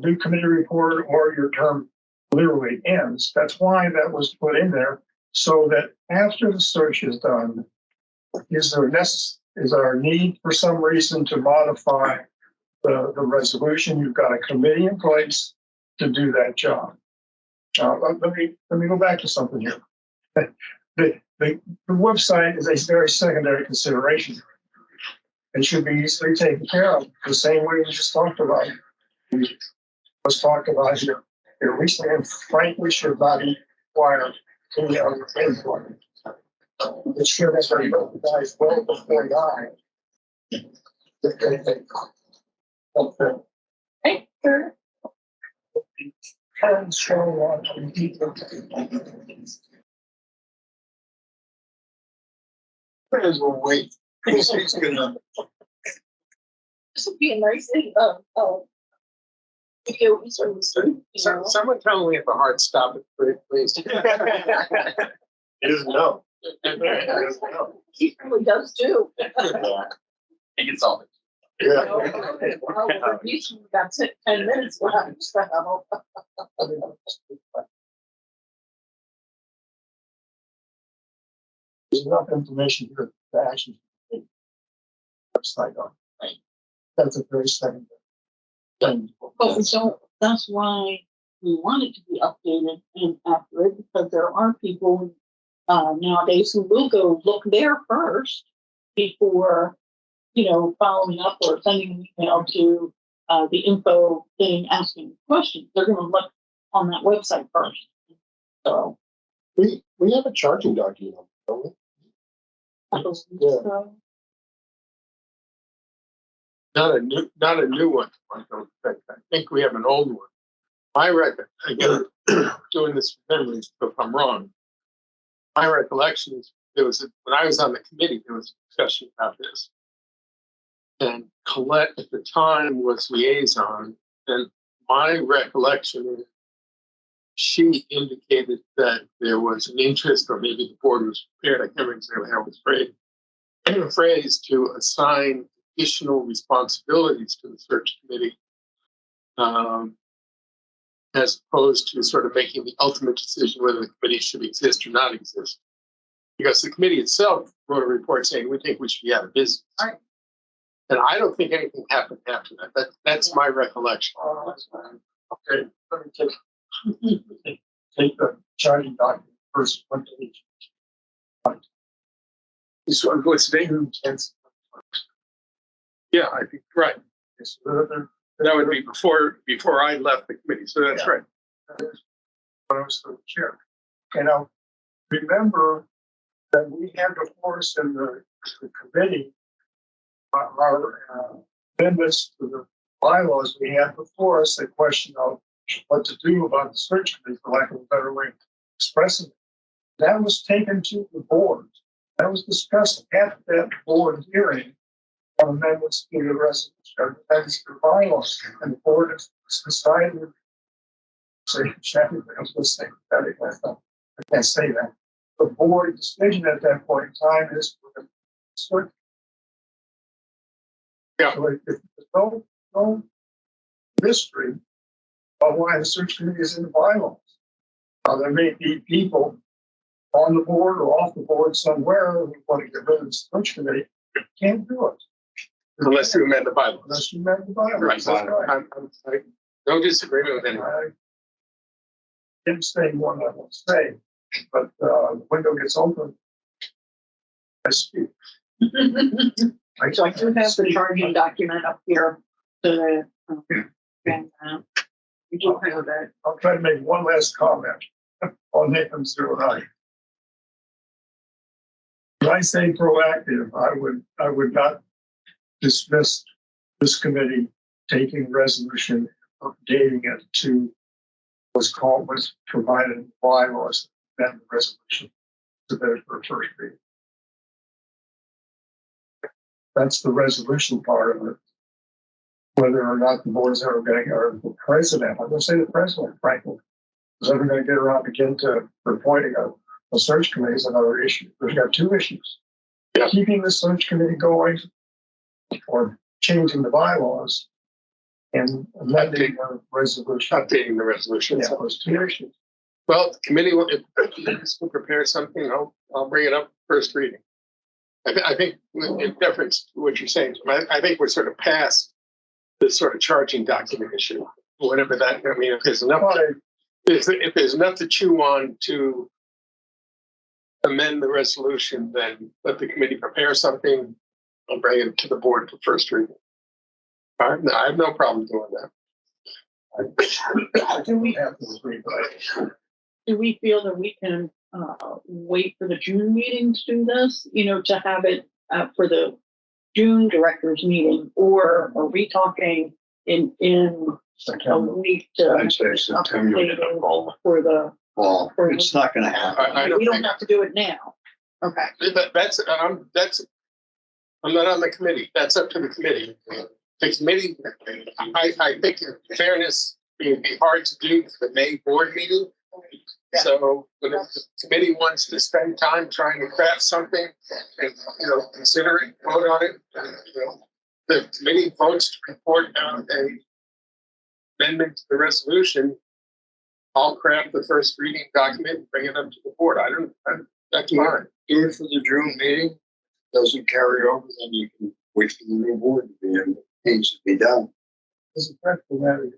new committee report or your term literally ends. That's why that was put in there, so that after the search is done, is there a need for some reason to modify the resolution? You've got a committee in place to do that job. Let me go back to something here. The website is a very secondary consideration. It should be easily taken care of the same way we just talked about. Was talked about here recently, and frankly should not require any other input. It should have been recognized well before die. Hey, sure. Can show on people. As we'll wait. He's gonna. This would be a nice thing. Video service. Someone tell me if a hard stop is pretty, please. It isn't no. It isn't no. He really does too. It gets all. Yeah. Well, usually that's it, 10 minutes, we'll have to stop. There's enough information here to actually website on. That's a very secondary thing. But we don't, that's why we want it to be updated and accurate, because there are people nowadays who will go look there first before, following up or sending an email to the info thing asking questions. They're going to look on that website first. So We have a charging document, don't we? Yeah. Not a new one. I don't think. I think we have an old one. My record, again, doing this from memory, so if I'm wrong, my recollection is when I was on the committee, there was a discussion about this. And Colette at the time was liaison, and my recollection is she indicated that there was an interest, or maybe the board was prepared, I can't remember exactly how it was phrased, to assign additional responsibilities to the search committee, as opposed to sort of making the ultimate decision whether the committee should exist or not exist. Because the committee itself wrote a report saying we think we should be out of business. Right. And I don't think anything happened after that. That's my recollection. Okay, let me take the charging document first. What do we- So what's the date? Yeah, I think right. That would be before I left the committee. So that's right. When I was the chair. And I remember that we had before us in the committee our amendments to the bylaws. We had before us a question of what to do about the search committee, for lack of a better way of expressing it. That was taken to the board. That was discussed at that board hearing on amendments to the resolution, amendments to the bylaws, and the board has decided. So, I was listening. I can't say that. The board decision at that point in time is for the search. Yeah. So if there's no mystery of why the search committee is in the bylaws. There may be people on the board or off the board somewhere who want to get rid of the search committee. Can't do it. Unless you amend the bylaws. Unless you amend the bylaws. Right. That's right. I no disagreement with anyone. I didn't say more than I want to say, but the window gets open. I speak. So I do have the charging document up here. And you do have that. I'll try to make one last comment on Nathan's 09. When I say proactive, I would not dismiss this committee taking resolution, updating it to was provided in bylaws, that resolution. submitted for a first reading. That's the resolution part of it. Whether or not the board is ever going to, or the president, I'm going to say the president, frankly, is ever going to get around again to appointing a search committee is another issue. We've got two issues. Yeah. Keeping the search committee going or changing the bylaws and amending the resolution. Updating the resolution. Yeah, those two issues. Well, the committee will, if we'll prepare something, I'll bring it up first reading. I think in deference to what you're saying, I think we're sort of past this sort of charging document issue, whatever that, I mean, if there's enough, if there's enough to chew on to amend the resolution, then let the committee prepare something. I'll bring it to the board for first reading. All right, no, I have no problem doing that. Do we, Have to agree, but do we feel that we can wait for the June meeting to do this? You know, to have it for the June directors meeting, or are we talking in a September. week to I'd say September. for the? Well, for- it's not gonna happen. I don't We don't think have to do it now. Okay. that's I'm not on the committee. That's up to the committee. The committee, I think in fairness, it would be hard to do for the May board meeting. So, but if the committee wants to spend time trying to craft something and, consider it, vote on it, and, the committee votes to report out a amendment to the resolution, I'll craft the first reading document and bring it up to the board. That's mine. Do it for the June meeting. Doesn't carry over, then you can wait for the new board to be in. Needs to be done. As a practical matter,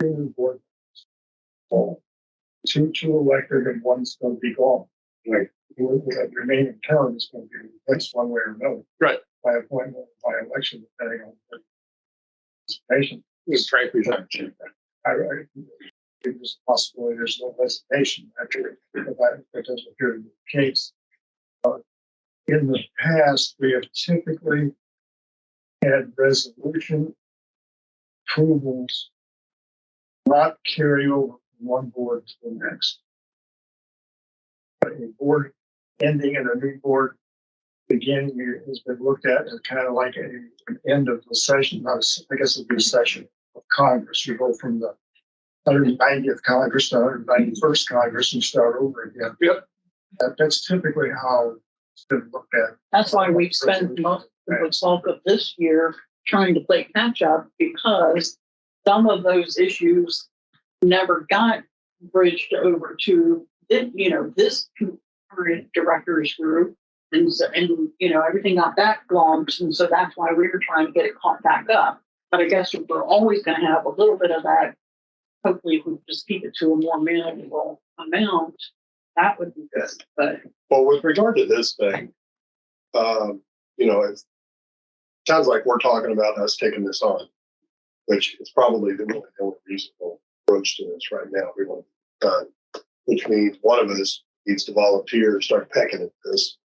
the new board. So, two elected and one's going to be gone. Right. The remaining term is going to be replaced one way or another. Right. By appointment, or by election, depending on the participation. It's frankly not. I there's a possibility there's no resignation after that doesn't appear to be the case. In the past, we have typically had resolution approvals not carry over from one board to the next. But a board ending and a new board beginning has been looked at as kind of like an end of the session. I guess it'd be a session of Congress. You go from the 190th Congress to 191st Congress and start over again. Yep. That's typically how it's been looked at. That's why we've spent most of the bulk of this year trying to play catch up, because some of those issues never got bridged over to this current directors group, and everything got backlogged, and so that's why we were trying to get it caught back up. But I guess we're always going to have a little bit of that. Hopefully, if we just keep it to a more manageable amount, that would be good. But Well, with regard to this thing, it sounds like we're talking about us taking this on, which is probably the only reasonable approach to this right now. We want it done, which means one of us needs to volunteer, start pecking at this,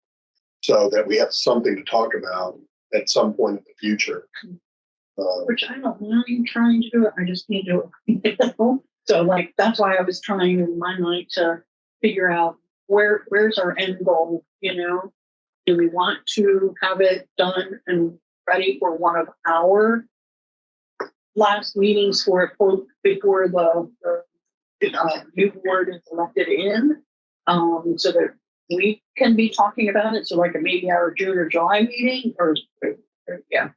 so that we have something to talk about at some point in the future. which I don't mind trying to do it. I just can't do it. So that's why I was trying in my mind to figure out where's our end goal. Do we want to have it done and ready for one of our last meetings before the new board is elected in, so that we can be talking about it? So maybe our June or July meeting, or yeah.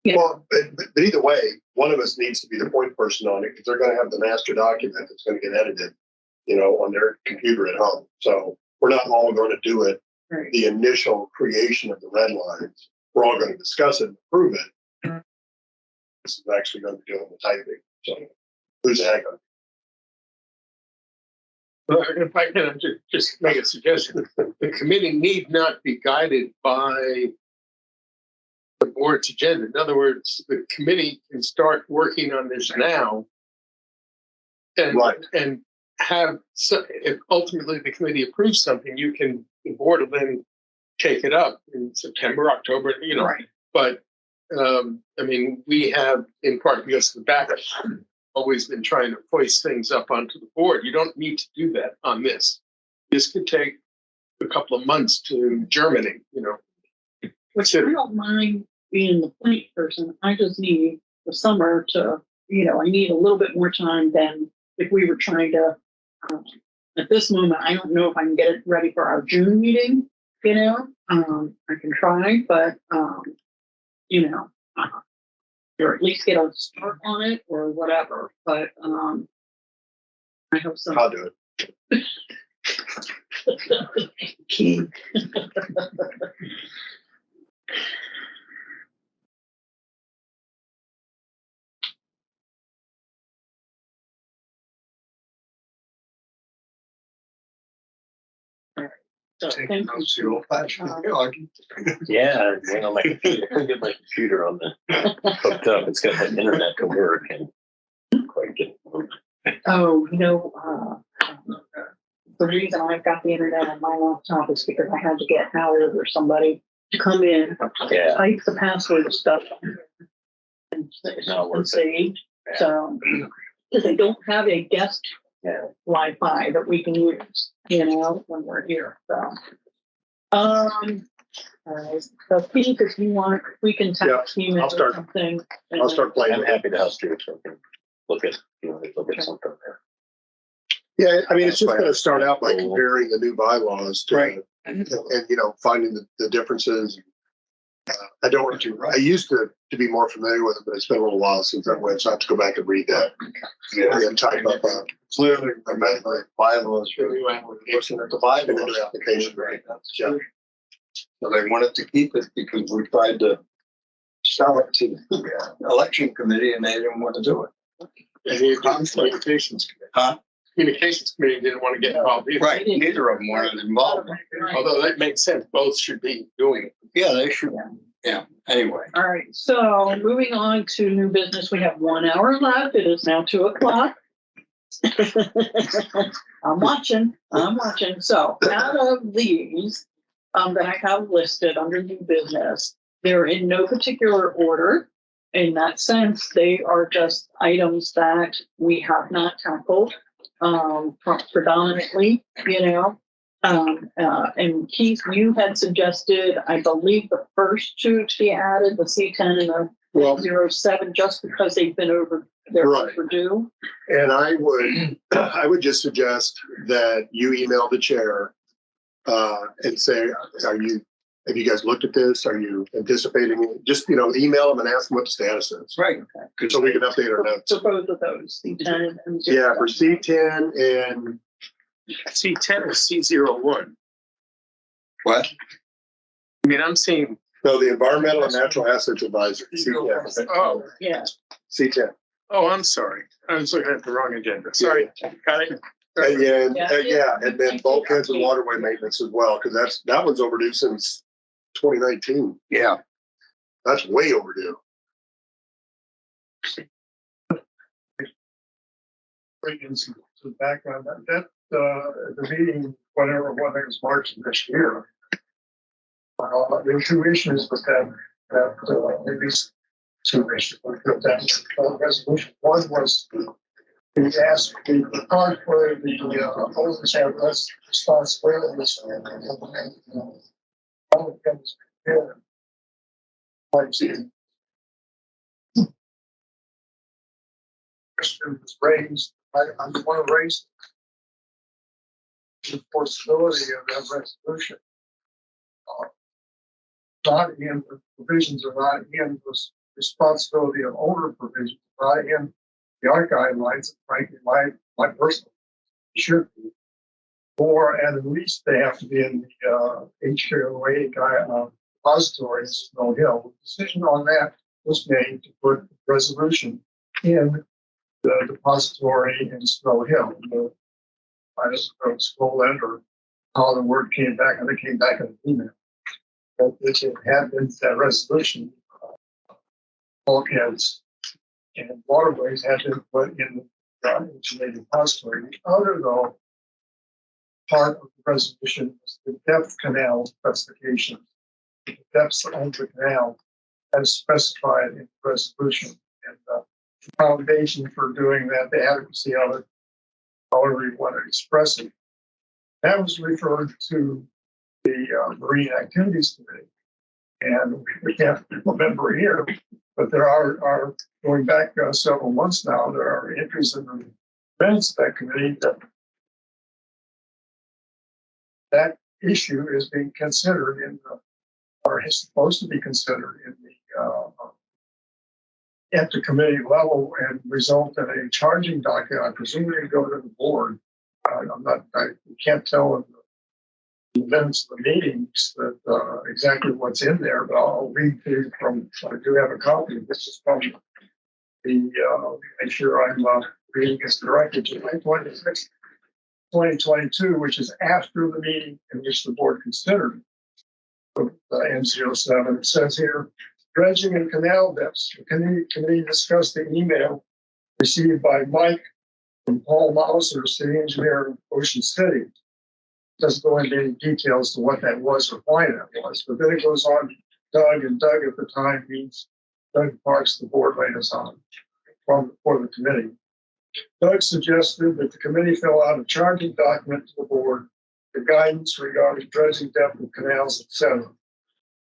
Well, but either way, one of us needs to be the point person on it, because they're going to have the master document that's going to get edited, on their computer at home. So we're not all going to do it. Right. The initial creation of the red lines, we're all going to discuss it and approve it. This is actually going to be doing the typing. So who's the heck of it? Well, if I can just make a suggestion, the committee need not be guided by the board's agenda. In other words, the committee can start working on this now, and Right. and have if ultimately the committee approves something, the board will then take it up in September, October, Right. But we have, in part because of the backup, always been trying to hoist things up onto the board. You don't need to do that on this. This could take a couple of months to germinate, Which I don't mind being the point person. I just need the summer to, I need a little bit more time than if we were trying to, at this moment, I don't know if I can get it ready for our June meeting, I can try, but, or at least get a start on it or whatever, but, I have some. I'll do it. Key. So, Take thank notes you. the old fashioned. Yeah, my computer, I get my computer on the hooked up. It's got the internet to work and quite get. Oh, the reason I've got the internet on my laptop is because I had to get Howard or somebody to come in, Yeah. type the password stuff and Not worth it. see. So, because they don't have a guest Yeah. Wi-Fi that we can use, when we're here. So, all right. So, Pete, if you want, we can text you I'll or start- something. I'll start playing. I'm with it. happy to help you if you can look at something there. Yeah, I mean, it's just gonna start out by comparing the new bylaws to, Right. and finding the differences. I used to be more familiar with it, but it's been a little while since I went, so I have to go back and read that. And type up, Clearly, the bylaws the really new application, or the new application, right? Yeah. So they wanted to keep it because we tried to sell it to the election committee and they didn't want to do it. And the communications committee. Huh? Communications committee didn't want to get involved either. Right, neither of them wanted involved. Although that makes sense, both should be doing it. Yeah, they should. Yeah, anyway. All right, so moving on to new business, we have 1 hour left. It is now 2:00. I'm watching. So out of these that I have listed under new business, they're in no particular order. In that sense, they are just items that we have not tackled predominantly, and Keith, you had suggested, I believe, the first two to be added, the C10 and the 07, just because they've been they're Right. overdue. And I would just suggest that you email the chair and say, have you guys looked at this? Are you anticipating it? Just, email them and ask them what the status is. Right. So we can update our notes. For both of those, C10 and 07. Yeah, for C10 and C10 or C01. What? I mean, I'm seeing, the Environmental and Natural Assets Advisory, C10. oh, Yeah. C10. I'm sorry. I was looking at the wrong agenda. Sorry. Got it. And then bulkheads and waterway maintenance as well, because that one's overdue since 2019. Yeah. That's way overdue. Bring in some background. The meeting, whatever, I think it was March of this year. There were two issues with that, maybe two issues with that resolution. One was we asked the part where the owners have less responsibilities. Question was raised, I want to raise the enforceability of that resolution. Not in the provisions are not in the responsibility of owner provisions, not in the art guidelines, frankly, my personal should be. Or at least they have to be in the HOA repository in Snow Hill. The decision on that was made to put the resolution in the depository in Snow Hill. I just scroll in or how the word came back, and it came back in an email. But it had been that resolution, bulkheads and waterways had been put in the HOA depository. The other, though, part of the resolution was the depth canal specifications. The depths of the canal as specified in the resolution. And foundation for doing that, the adequacy of it, however you want to express it. That was referred to the Marine Activities Committee. And we can't remember here, but there are going back several months now, there are entries in the minutes of that committee that issue is being considered in the, or is supposed to be considered in the at the committee level and result in a charging document. I presume it go to the board. I can't tell in the minutes of the meetings that exactly what's in there, but I'll read to you from, I do have a copy. This is from the, make sure I'm reading this correctly, July 26, 2022, which is after the meeting in which the board considered NCO 7. It says here, dredging and canal depths. The committee discussed the email received by Mike from Paul Mauser, city engineer in Ocean City. Doesn't go into any details to what that was or why that was, but then it goes on Doug, and Doug at the time means Doug Parks, the board liaison for the committee. Doug suggested that the committee fill out a charging document to the board, the guidance regarding dredging depth of canals, etc.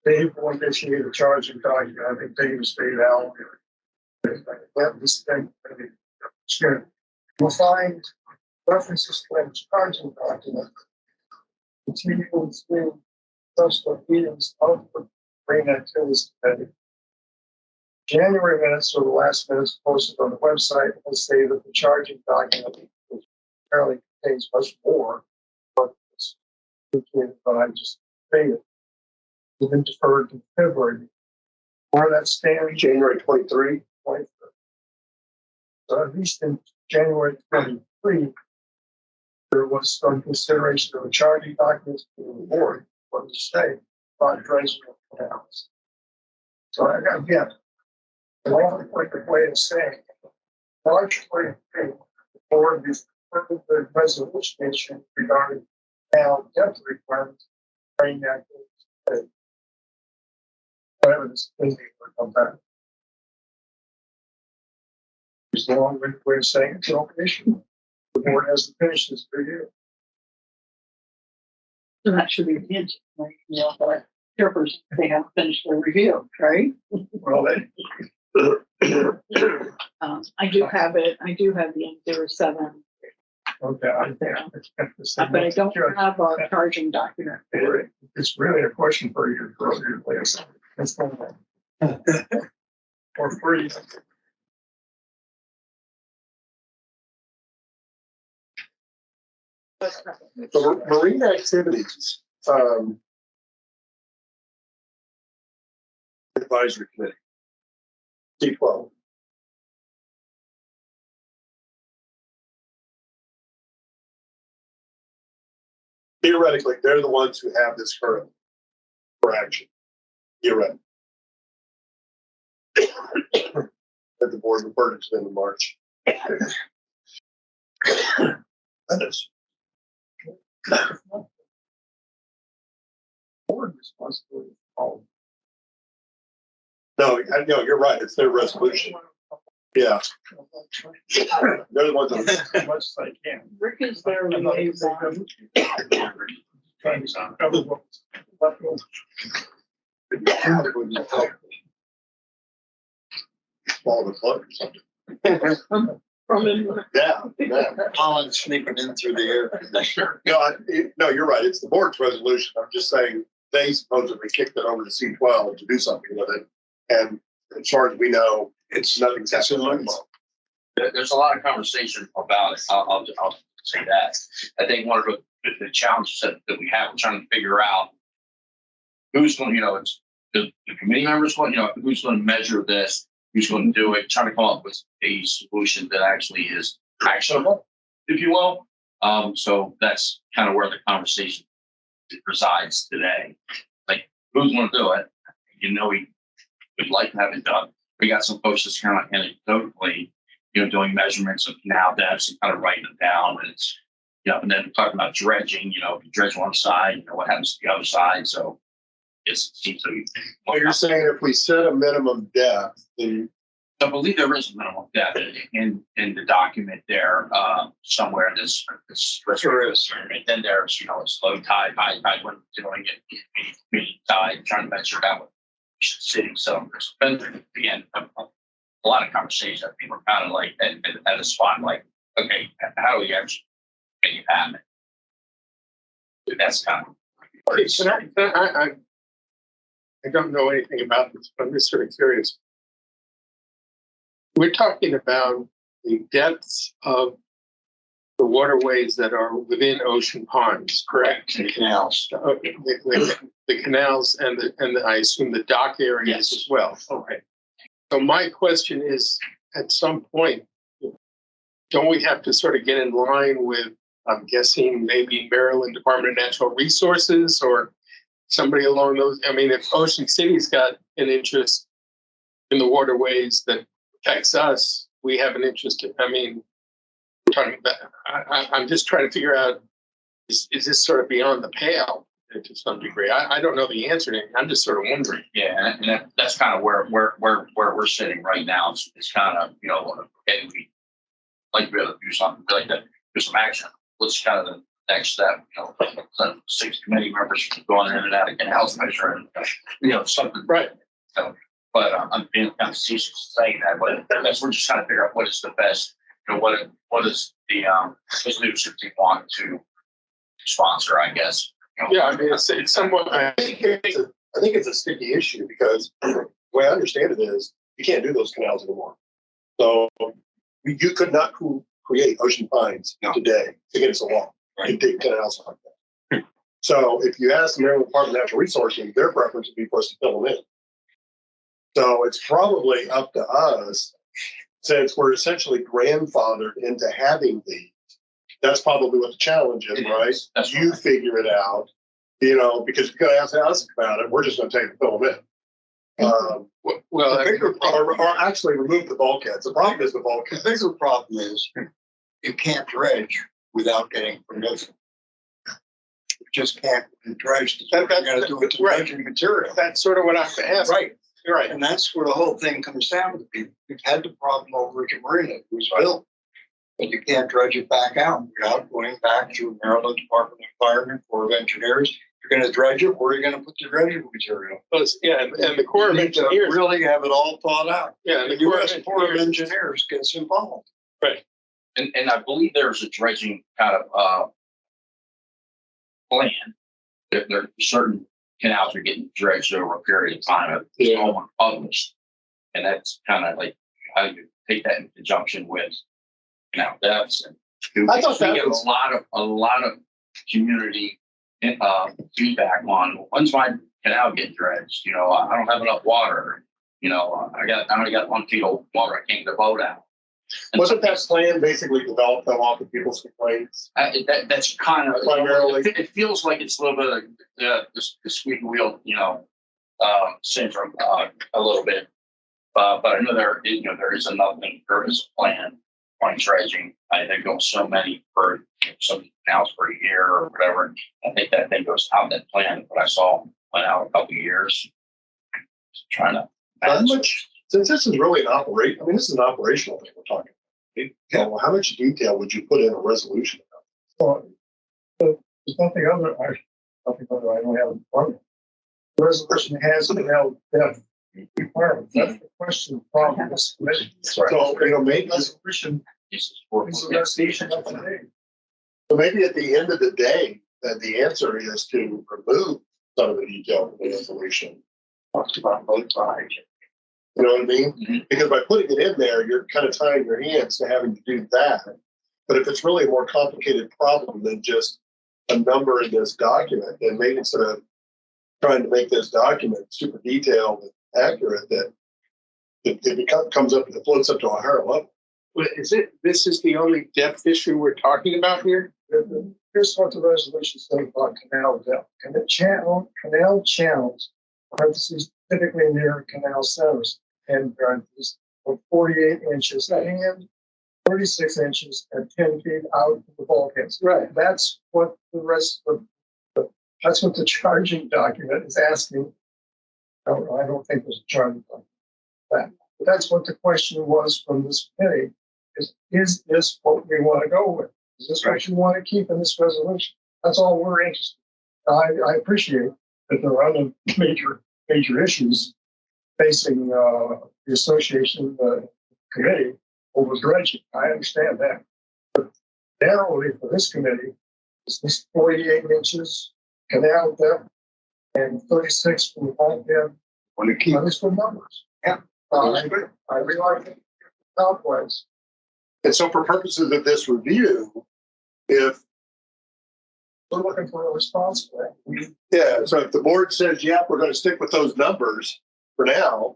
Dave will initiate a charging document. I think Dave is paid out. That was thing. You'll find references to a charging document continuing through subsequent meetings of the Marine Activities Committee. January minutes or the last minutes posted on the website will say that the charging document, which apparently contains much more, but it's indicated that I just stated, has been deferred to February. Where that stands, January 23. 23. So at least in January 23, there was some consideration of a charging document to the board for the state about dredging of canals. So again, a long way of saying, March 23, the board deferred the resolution issue regarding canal depth requirements during that activity. Whatever this thing will come back. It's a long way of saying it's an open issue. The board has to finish this review. So that should be the intent, right? You know, but chairperson, they haven't finished their review, right? Well, I do have it. I do have the N07 okay, there, but I don't have a charging document for it. It's really a question for your place. That's not or free. So marine activities, advisory committee, D12. Theoretically, they're the ones who have this currently for action. Theoretically. That the board referred it to them in March. That is. Board responsibility. No, you're right. It's their resolution. Yeah. They're the ones that. As much as I can. Rick is their liaison. Trying to cover what's left over. Follow the plug or something. From in, Yeah. Pollen sneaking in through the air. No, you're right. It's the board's resolution. I'm just saying they supposedly kicked it over to C12 to do something with it. And as far as we know, nothing's happened. There's a lot of conversation about it. I'll say that. I think one of the challenges that we have, we're trying to figure out who's going, it's the committee members going, who's going to measure this, who's going to do it, trying to come up with a solution that actually is actionable, if you will. So that's kind of where the conversation resides today. Like, who's going to do it? We would like to have it done. We got some folks that's kind of anecdotally, doing measurements of canal depths and kind of writing them down. And it's, and then talking about dredging, if you dredge one side, what happens to the other side. So it seems to be. Well, you're saying if we set a minimum depth, then I believe there is a minimum depth in the document there, somewhere in this and then there's, it's low tide, high tide when doing it, medium tide, trying to measure that with the city. So there's been, again, a lot of conversations that people are kind of like at a spot like, okay, how do we actually make it happen? That's kind of. Okay, so I don't know anything about this, but I'm just sort of curious. We're talking about the depths of the waterways that are within ocean ponds, correct? The canals. Okay, the canals and I assume the dock areas Yes. as well. Okay. So my question is, at some point, don't we have to sort of get in line with, I'm guessing, maybe Maryland Department of Natural Resources or somebody along those? I mean, if Ocean City's got an interest in the waterways that affects us, we have an interest in, I mean, we're talking about, I'm just trying to figure out, is this sort of beyond the pale to some degree? I don't know the answer to it. I'm just sort of wondering. Yeah, and that's kind of where we're sitting right now. It's kind of, okay, we like to be able to do something, like to do some action. What's kind of the next step? 6 committee members going in and out of canals measure and something. Right. But I'm being kind of facetious saying that, but we're just trying to figure out what is the best, what is the leadership team want to sponsor, I guess. Yeah, I mean, it's somewhat. I think it's a sticky issue because the way I understand it is you can't do those canals anymore. So you could not create ocean pines today against the law. Right. You dig canals like that. So if you ask the Maryland Department of Natural Resources, their preference would be for us to fill them in. So it's probably up to us, since we're essentially grandfathered into having these. That's probably what the challenge is, right? That's You right. figure it out, because you're going to ask us about it. We're just going to take and fill them in. Well, The bigger problem, Or actually remove the bulkheads. The problem is the the bulkheads. bigger problem is you can't dredge without getting permission. You just can't dredge. You're going to do it to Right. dredging material. that's sort of what I have to ask. Right. You're right. And that's where the whole thing comes down to. We've had the problem over at Marina. It was built, but you can't dredge it back out without going back to Maryland Department of Environment, Corps of Engineers. You're going to dredge it. Where are you going to put the dredging material? Yeah, and the Corps of You need to Engineers. really have it all thought out. Yeah, and The the U.S. Corps of Engineers gets involved. Right. And I believe there's a dredging kind of plan. If there are certain canals are getting dredged over a period of time, it's all published. And that's kind of like how you take that in conjunction with canal depths. And I thought that we get was- a lot of community feedback on when's my canal getting dredged. I don't have enough water. I only got 1 feet of water. I can't get the boat out. And Wasn't that plan basically developed though off of people's complaints? that's kind of Primarily. It feels like it's a little bit of the squeaky wheel, syndrome a little bit. But I know there is another thing. There is a plan on dredging. I think goes so many per some canals per year or whatever. I think that thing goes out that plan. But I saw went out a couple of years. Trying to. How much, since this is really this is an operational thing we're talking about. So how much detail would you put in a resolution? So, there's nothing other, I don't have a problem. The resolution has canal depth requirements. That's the question, problem, this committee. So, maybe, Resolution This is is a resolution of today. so maybe at the end of the day, that the answer is to remove some of the detail from the resolution. Talked about both sides. You know what I mean? Mhm. Because by putting it in there, you're kind of tying your hands to having to do that. But if it's really a more complicated problem than just a number in this document, then maybe instead of trying to make this document super detailed and accurate, that it comes up, it floats up to a higher level. Well, this is the only depth issue we're talking about here? Here's what the resolution says about canal depth. Canal channels, parentheses, typically near canal centers, and parentheses, of 48 inches and 36 inches and 10 feet out of the bulkheads. Right. That's what the rest of that's what the charging document is asking. I don't think there's a charging document. That's what the question was from this committee, is this what we want to go with? Is this what you want to keep in this resolution? That's all we're interested in. I appreciate that there are other major issues facing the association, the committee over dredging. I understand that. But narrowly for this committee, it's this 48 inches canal depth and 36 from the pipe end. Want to keep Those good numbers. Yeah. I realize it's complex. And so for purposes of this review, if, We're looking for a response for that. yeah, so if the board says, yeah, we're going to stick with those numbers for now,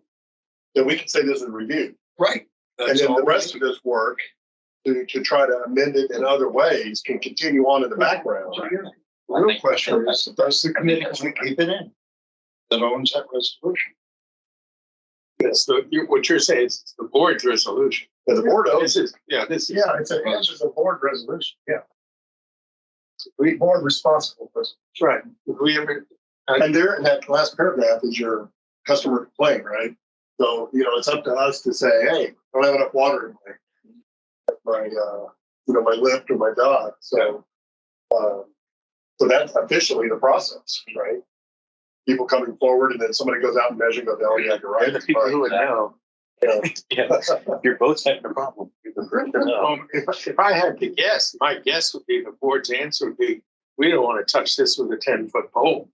then we can say this is reviewed. right. And That's then all the we rest need. of this work to try to amend it in other ways can continue on in the background. The real question is, does the committee want to keep it in? That owns that resolution. Yes, what you're saying is it's the board's resolution. And the board owns This is, yeah, this is. Yeah, it's a board resolution, yeah. We board responsible for this. That's right. If we ever, and there in that last paragraph is your customer complaint, right? So, it's up to us to say, hey, I don't have enough water in my my lift or my dock. So that's officially the process, right? People coming forward and then somebody goes out and measures and goes, oh yeah, you're right. They're the people who would know. Yeah. Yeah, you're both having a problem. You're the first to know. if I had to guess, my guess would be the board's answer would be, we don't want to touch this with a 10-foot pole.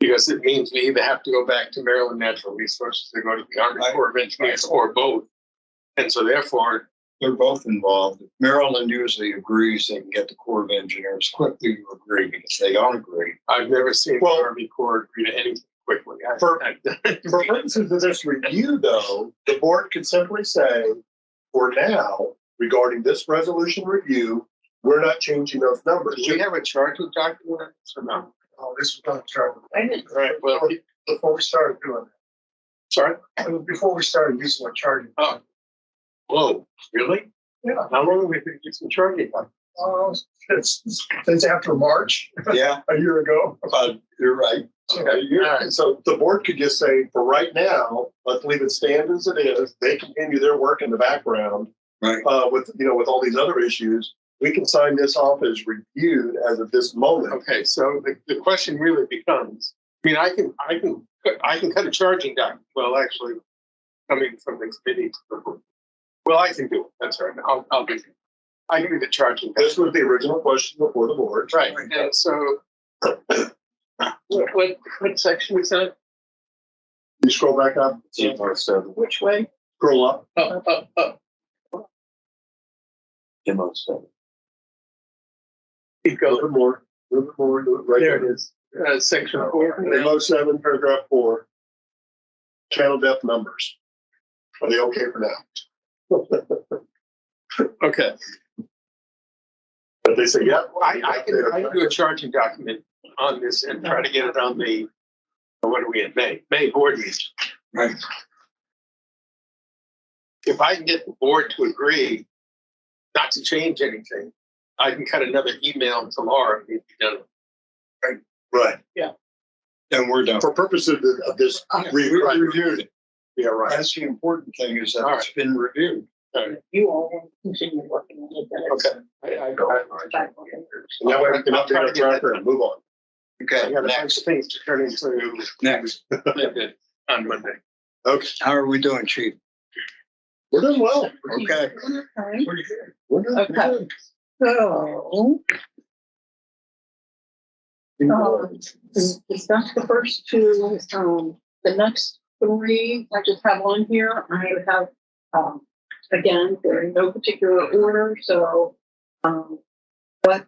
Because it means we either have to go back to Maryland Natural Resources or go to the Army Corps of Engineers or both. And so therefore, They're both involved. Maryland usually agrees they can get the Corps of Engineers quickly to agree, because they don't agree. I've never seen Well- the Army Corps agree to anything quickly. For purposes of this review, though, the board can simply say, for now, regarding this resolution review, we're not changing those numbers. Do we have a charging document or no? Oh, this is going to try. I didn't. All right, well, Before we started doing sorry. that, before we started using our charging. Oh, whoa, really? Yeah. How long have we been using charging documents? Since after March, Yeah, a year ago. you're right. So the board could just say, for right now, let's leave it stand as it is. They continue their work in the background. Right. With all these other issues, we can sign this off as reviewed as of this moment. Okay, so the question really becomes, I mean, I can cut a charging document. Well, actually, coming from the committee. Well, I can do it. That's all right. I'll do it. I can do the charging. This was the original question before the board. Right. And so, what section was that? You scroll back up, Which way? scroll up. Demo stuff. Keep A little going. bit more, a little bit more. Right There there. it is. Section 4. Memo 7, paragraph 4. Channel depth numbers. Are they okay for now? Okay. But they say, yeah. I can do a charging document on this and try to get it on the, what are we in May? May board meeting. Right. If I can get the board to agree not to change anything, I can cut another email to Laura and be done. Right. Then we're done. For purposes of this. We reviewed it. Yeah, right. That's the important thing, is that All it's been reviewed. You all want to continue working on it. then it's Okay. back on it. And that way we can update our tracker and move on. Okay, I got a bunch next, of things to turn into next. on Monday. Okay. How are we doing, Chief? We're doing well. Okay. Okay. We're doing Okay. good. So, that's the first two. The next three I just have on here. I have, again, they're in no particular order. So, what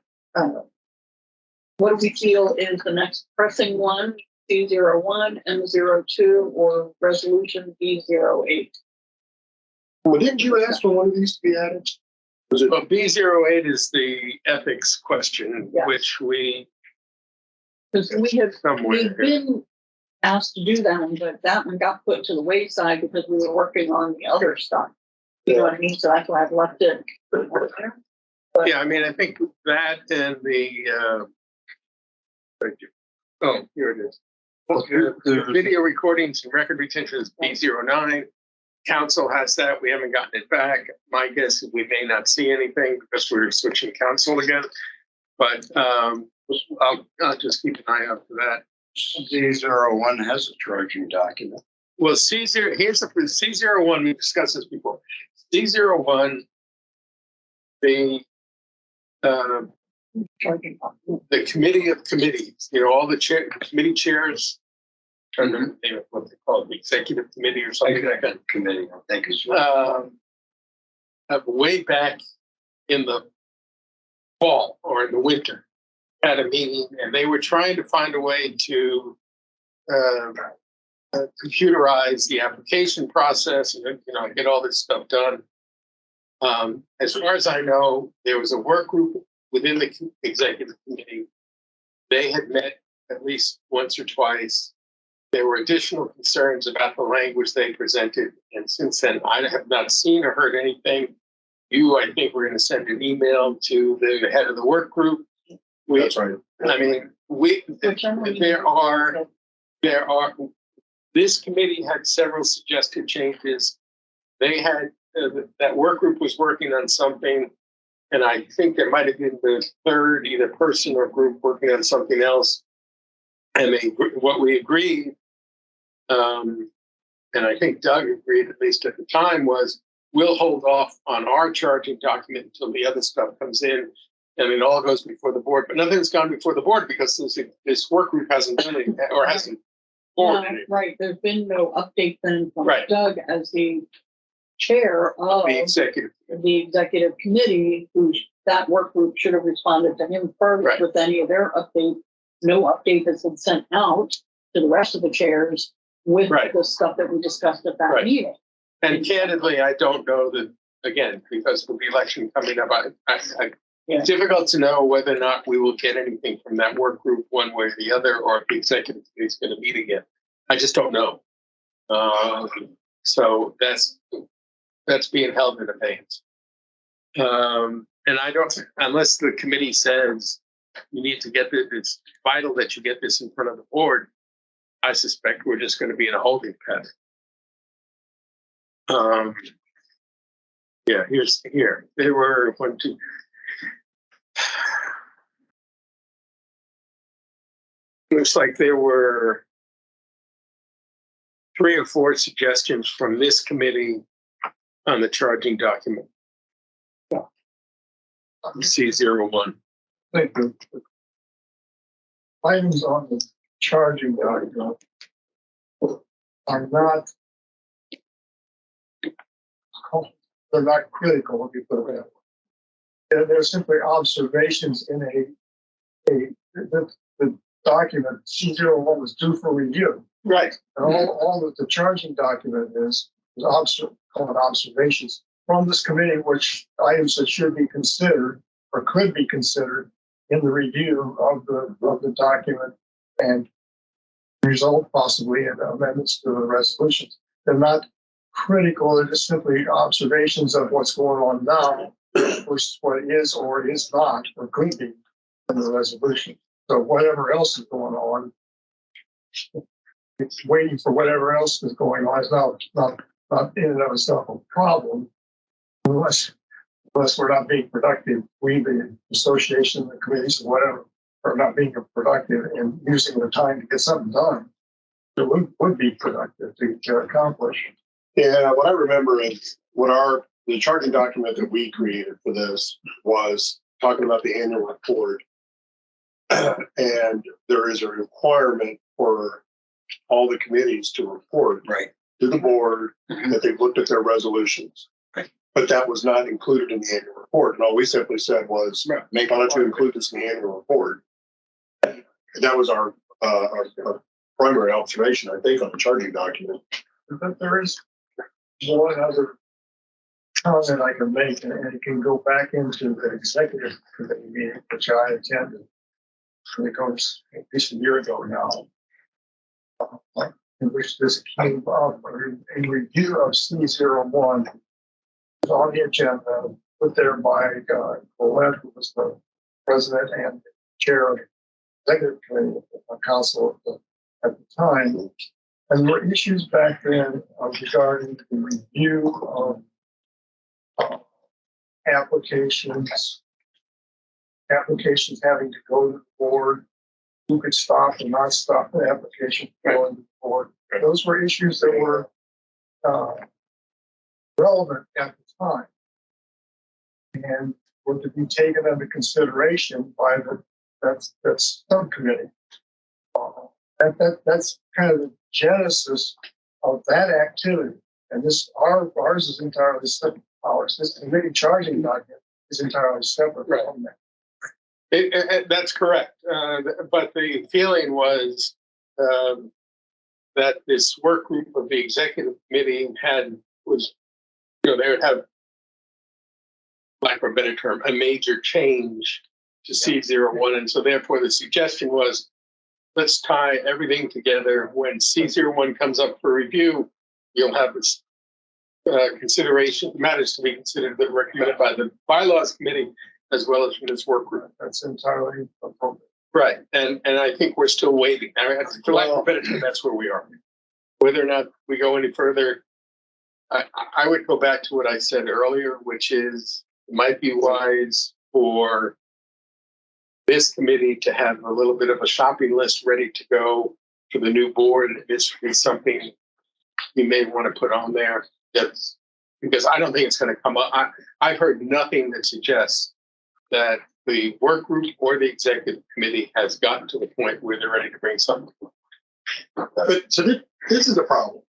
do we feel is the next pressing one? C01 and 02 or resolution B08? Well, didn't you ask for one of these to be added? Was it? Well, B08 is the ethics question, Yeah. which we Because we've somewhere. been asked to do that one, but that one got put to the wayside because we were working on the other stuff. You know what I mean? So that's why I've left it. Yeah, I mean, I think that and the, thank you. Oh, here it is. The video recordings and record retention is B09. council has that. We haven't gotten it back. My guess is we may not see anything because we're switching council again. But I'll just keep an eye out for that. Z01 has a charging document. Well, C0, here's the C01, we discussed this before. C01, the committee of committees, all the committee chairs, and what they call it, the executive committee or something like that. Committee, I think is way back in the fall or in the winter had a meeting, and they were trying to find a way to computerize the application process and get all this stuff done. As far as I know, there was a work group within the executive committee. They had met at least once or twice. There were additional concerns about the language they presented, and since then I have not seen or heard anything. I think we're going to send an email to the head of the work group. That's right. I mean, there are. This committee had several suggested changes. They had that work group was working on something, and I think there might have been the third either person or group working on something else. And what we agreed, and I think Doug agreed at least at the time, was we'll hold off on our charging document until the other stuff comes in, and it all goes before the board. But nothing's gone before the board because this work group hasn't done it or hasn't forwarded it. Right, there's been no update then from Right. Doug as the chair of The executive. the executive committee, that work group should have responded to him first Right. with any of their updates. No update has been sent out to the rest of the chairs with Right. the stuff that we discussed at that Right. meeting. And candidly, I don't know that, again, because of the election coming up, Yeah. it's difficult to know whether or not we will get anything from that work group one way or the other, or if the executive committee is going to meet again. I just don't know. So that's being held in abeyance. And I don't, unless the committee says you need to get this, it's vital that you get this in front of the board, I suspect we're just going to be in a holding pattern. Here. There were 1, 2. Looks like there were 3 or 4 suggestions from this committee on the charging document. C01. I think the items on the charging document are not, they're not critical, if you put it that way. They're simply observations in the document. C01 was due for review. Right. And all that the charging document is called observations from this committee, which items that should be considered or could be considered in the review of the document and result possibly in amendments to the resolutions. They're not critical, they're just simply observations of what's going on now versus what is or is not or could be in the resolution. So whatever else is going on, it's waiting for whatever else is going on. It's not in and of itself a problem unless we're not being productive. We, the association, the committees, or whatever, are not being productive and using the time to get something done that would be productive to accomplish. Yeah, what I remember is the charging document that we created for this was talking about the annual report. And there is a requirement for all the committees to report to the board that they've looked at their resolutions. Right. But that was not included in the annual report. And all we simply said was, why don't you include this in the annual report? And that was our primary observation, I think, on the charging document. But there is one other comment I can make, and it can go back into the executive committee meeting, which I attended. It goes at least a year ago now, in which this came up. A review of C01 was on the agenda, put there by Colette, who was the president and chair of the executive committee of the council at the time. And there were issues back then regarding the review of applications having to go to the board, who could stop and not stop the application from going to the board. Those were issues that were relevant at the time and were to be taken under consideration by that subcommittee. That's kind of the genesis of that activity. And ours is entirely separate. This committee charging document is entirely separate from that. That's correct. But the feeling was that this work group of the executive committee they would have, lack of a better term, a major change to C01. And so therefore the suggestion was, let's tie everything together. When C01 comes up for review, you'll have this matters to be considered but recommended by the Bylaws Committee as well as from this work group. That's entirely appropriate. Right. And I think we're still waiting. I mean, for lack of a better term, that's where we are. Whether or not we go any further, I would go back to what I said earlier, which is it might be wise for this committee to have a little bit of a shopping list ready to go for the new board. This would be something you may want to put on there. That's because I don't think it's going to come up. I've heard nothing that suggests that the work group or the executive committee has gotten to the point where they're ready to bring something. But so this is a problem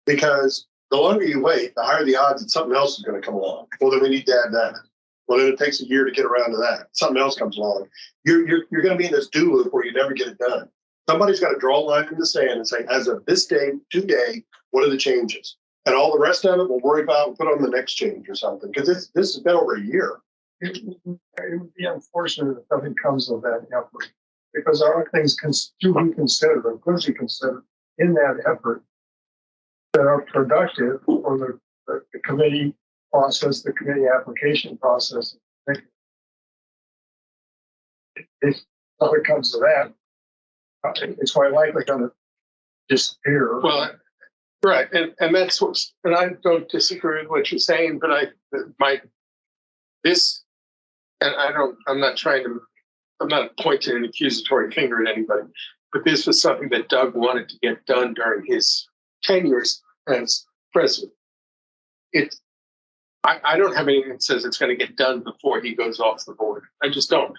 because the longer you wait, the higher the odds that something else is going to come along. Well, then we need to add that. Well, then it takes a year to get around to that. Something else comes along. You're going to be in this do loop where you never get it done. Somebody's got to draw a line in the sand and say, as of this day, today, what are the changes? And all the rest of it, we'll worry about and put on the next change or something. Because this has been over a year. It would be unfortunate if nothing comes of that effort, because there are things to be considered or could be considered in that effort that are productive for the committee process, the committee application process. If nothing comes to that, it's quite likely going to disappear. Well, right, and that's and I don't disagree with what you're saying, but I'm not pointing an accusatory finger at anybody, but this was something that Doug wanted to get done during his tenures as president. I don't have anything that says it's going to get done before he goes off the board. I just don't.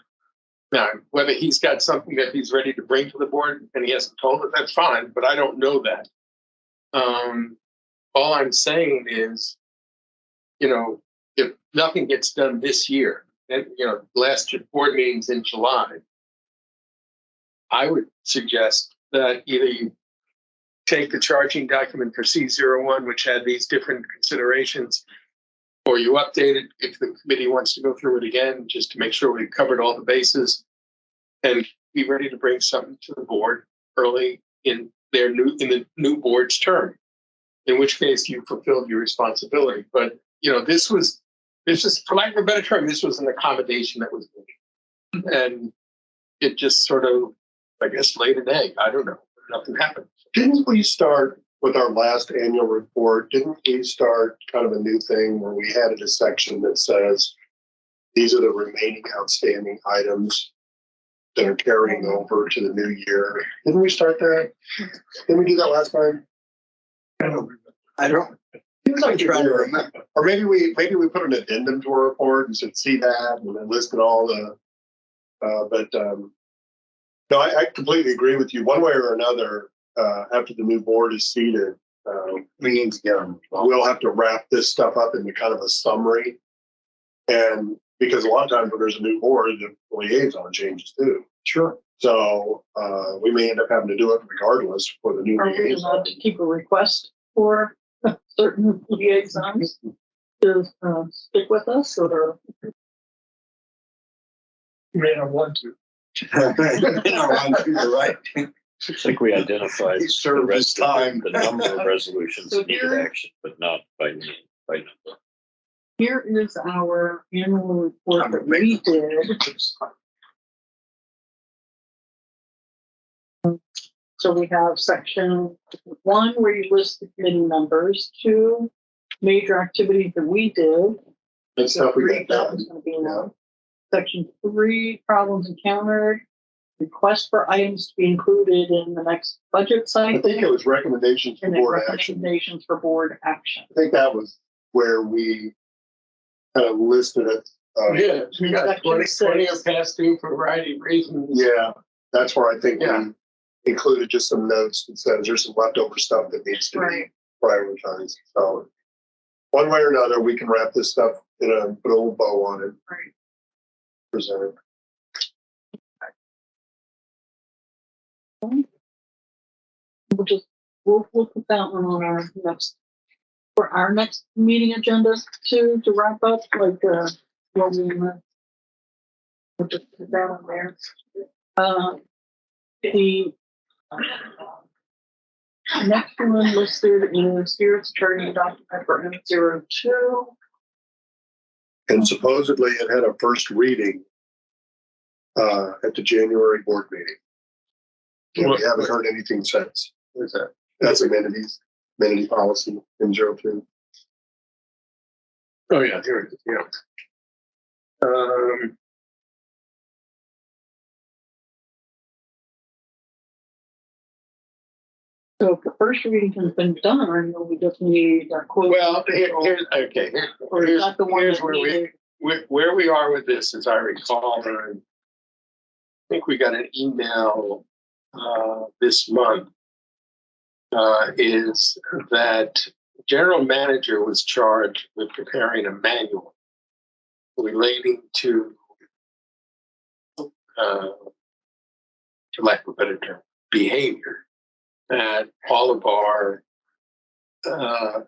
Now, whether he's got something that he's ready to bring to the board and he hasn't told it, that's fine, but I don't know that. All I'm saying is, if nothing gets done this year, and last board meeting's in July, I would suggest that either you take the charging document for C01, which had these different considerations, or you update it if the committee wants to go through it again, just to make sure we've covered all the bases and be ready to bring something to the board early in the new board's term, in which case you fulfilled your responsibility. But, this was, for lack of a better term, this was an accommodation that was made. And it just sort of, I guess, laid an egg. I don't know. Nothing happened. Didn't we start with our last annual report? Didn't we start kind of a new thing where we added a section that says these are the remaining outstanding items that are carrying over to the new year? Didn't we start that? Didn't we do that last time? I don't. I'm trying to remember. Or maybe we put an addendum to our report and said, see that, and then listed all the. No, I completely agree with you. One way or another, after the new board is seated, We need to get them. we'll have to wrap this stuff up into kind of a summary. And because a lot of times when there's a new board, the liaison changes too. Sure. So we may end up having to do it regardless for the new Are we liaison. allowed to keep a request for certain liaisons to stick with us, or? You may not want to. You're right. I think we identified He the served his rest of time. the number of resolutions So needed here- action, but not by name, by number. Here is our annual report that we did. So we have section 1 where you list the committee members, 2 major activities that we did. And stuff we got That done. was gonna be one. Section 3, problems encountered, request for items to be included in the next budget I cycle. think it was recommendations for And then board action. recommendations for board action. I think that was where we kind of listed it. Yeah, we got Section 20 are 6. past due for a variety of reasons. Yeah, that's where I think Yeah. we included just some notes that says there's some leftover stuff that needs to be Right. prioritized. So one way or another, we can wrap this stuff in put a little bow on it. Right. Present it. We'll put that one on our for our next meeting agenda to wrap up, like, what we'll just put that on there. The next one listed is here, it's attorney document for M02. And supposedly it had a first reading at the January board meeting. And we haven't heard anything since. What's that? That's amenities, amenity policy in 02. Oh, yeah, here it is, yeah. So if the first reading has been done, we just need a quote. Well, Or is that the one here's that where needed? where we are with this, as I recall, and I think we got an email this month, is that general manager was charged with preparing a manual relating to, for lack of a better term, behavior at all of our